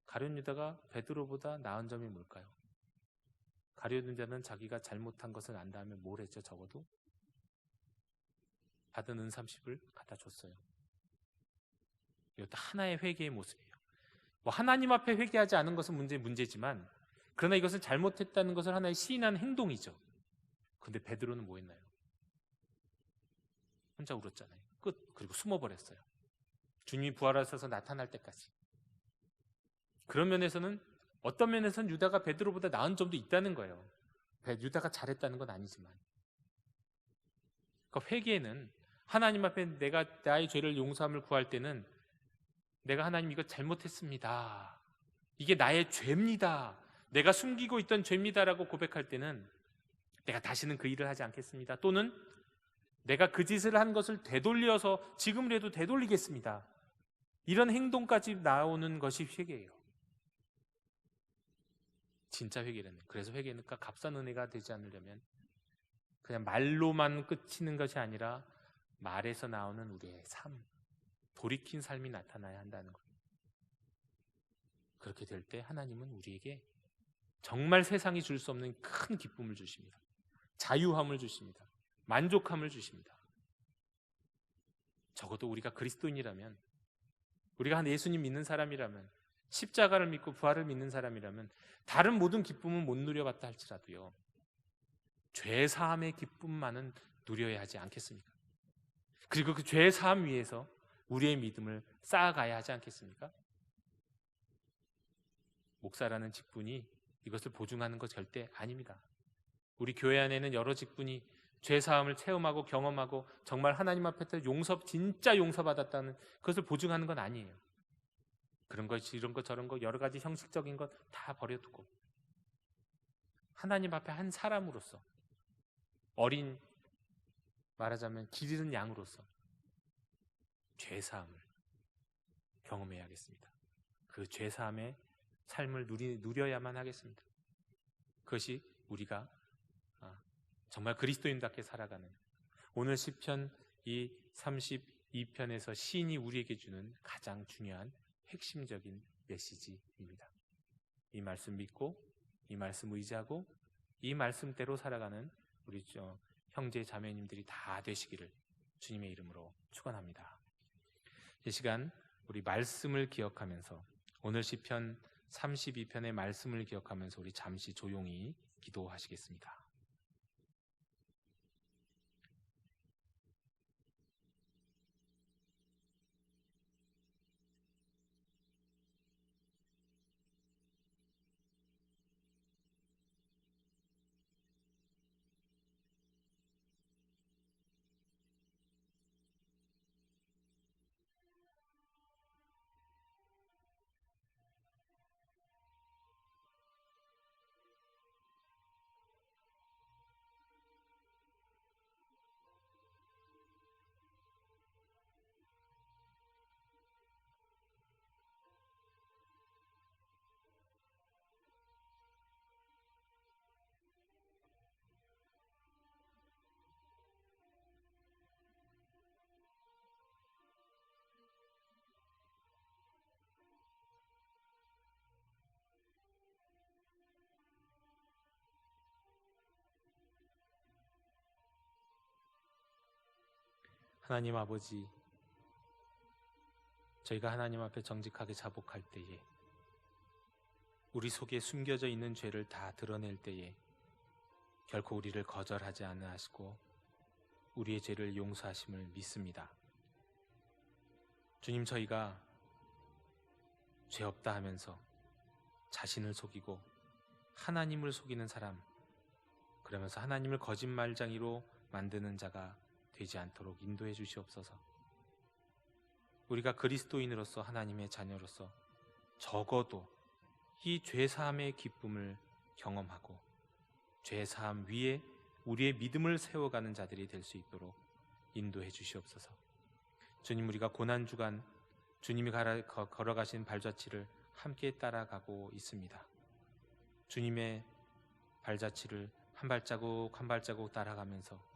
가룟 유다가 베드로보다 나은 점이 뭘까요? 가룟 유다는 자기가 잘못한 것을 안 다음에 뭘 했죠? 적어도 받은 은 30을 갖다 줬어요. 이것도 하나의 회개의 모습이에요. 하나님 앞에 회개하지 않은 것은 문제지만, 그러나 이것은 잘못했다는 것을 하나의 시인한 행동이죠. 근데 베드로는 뭐 했나요? 혼자 울었잖아요. 끝. 그리고 숨어버렸어요. 주님이 부활하셔서 나타날 때까지. 그런 면에서는, 어떤 면에서는 유다가 베드로보다 나은 점도 있다는 거예요. 유다가 잘했다는 건 아니지만. 그러니까 회개는 하나님 앞에 내가 나의 죄를 용서함을 구할 때는 내가 하나님 이거 잘못했습니다. 이게 나의 죄입니다. 내가 숨기고 있던 죄입니다라고 고백할 때는 내가 다시는 그 일을 하지 않겠습니다. 또는 내가 그 짓을 한 것을 되돌려서 지금이라도 되돌리겠습니다. 이런 행동까지 나오는 것이 회개예요. 진짜 회개라는. 그래서 회개는 값싼 은혜가 되지 않으려면 그냥 말로만 끝이는 것이 아니라 말에서 나오는 우리의 삶, 돌이킨 삶이 나타나야 한다는 거예요. 그렇게 될 때 하나님은 우리에게 정말 세상이 줄 수 없는 큰 기쁨을 주십니다. 자유함을 주십니다. 만족함을 주십니다. 적어도 우리가 그리스도인이라면, 우리가 한 예수님 믿는 사람이라면, 십자가를 믿고 부활을 믿는 사람이라면 다른 모든 기쁨은 못 누려봤다 할지라도요, 죄사함의 기쁨만은 누려야 하지 않겠습니까? 그리고 그 죄사함 위에서 우리의 믿음을 쌓아가야 하지 않겠습니까? 목사라는 직분이 이것을 보증하는 것 절대 아닙니다. 우리 교회 안에는 여러 직분이 죄사함을 체험하고 경험하고 정말 하나님 앞에서 진짜 용서받았다는 그것을 보증하는 건 아니에요. 그런 것, 이런 것, 저런 것, 여러 가지 형식적인 것 다 버려두고 하나님 앞에 한 사람으로서, 어린, 말하자면 길 잃은 양으로서 죄사함을 경험해야겠습니다. 그 죄사함의 삶을 누려야만 하겠습니다. 그것이 우리가 정말 그리스도인답게 살아가는, 오늘 시편 이 32편에서 시인이 우리에게 주는 가장 중요한 핵심적인 메시지입니다. 이 말씀 믿고 이 말씀 의지하고 이 말씀대로 살아가는 우리 형제 자매님들이 다 되시기를 주님의 이름으로 축원합니다. 이 시간 우리 말씀을 기억하면서, 오늘 시편 32편의 말씀을 기억하면서 우리 잠시 조용히 기도하시겠습니다. 하나님 아버지, 저희가 하나님 앞에 정직하게 자복할 때에, 우리 속에 숨겨져 있는 죄를 다 드러낼 때에 결코 우리를 거절하지 않으시고 우리의 죄를 용서하심을 믿습니다. 주님, 저희가 죄 없다 하면서 자신을 속이고 하나님을 속이는 사람, 그러면서 하나님을 거짓말쟁이로 만드는 자가 되지 않도록 인도해 주시옵소서. 우리가 그리스도인으로서, 하나님의 자녀로서 적어도 이 죄사함의 기쁨을 경험하고 죄사함 위에 우리의 믿음을 세워가는 자들이 될 수 있도록 인도해 주시옵소서. 주님, 우리가 고난주간 주님이 걸어가신 발자취를 함께 따라가고 있습니다. 주님의 발자취를 한 발자국 한 발자국 따라가면서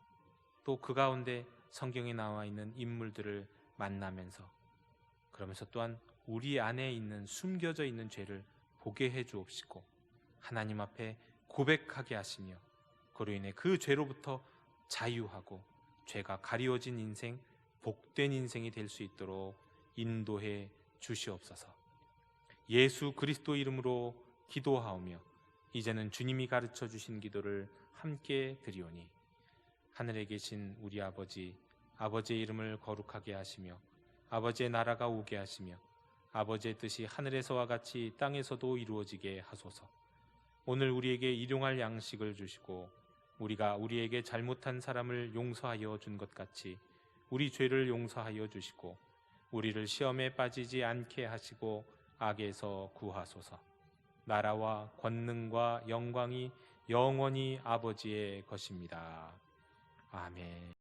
또 그 가운데 성경에 나와 있는 인물들을 만나면서, 그러면서 또한 우리 안에 있는 숨겨져 있는 죄를 보게 해 주옵시고 하나님 앞에 고백하게 하시며 그로 인해 그 죄로부터 자유하고 죄가 가리워진 인생, 복된 인생이 될 수 있도록 인도해 주시옵소서. 예수 그리스도 이름으로 기도하오며 이제는 주님이 가르쳐 주신 기도를 함께 드리오니, 하늘에 계신 우리 아버지, 아버지의 이름을 거룩하게 하시며 아버지의 나라가 오게 하시며 아버지의 뜻이 하늘에서와 같이 땅에서도 이루어지게 하소서. 오늘 우리에게 일용할 양식을 주시고 우리가 우리에게 잘못한 사람을 용서하여 준 것 같이 우리 죄를 용서하여 주시고 우리를 시험에 빠지지 않게 하시고 악에서 구하소서. 나라와 권능과 영광이 영원히 아버지의 것입니다. 아멘.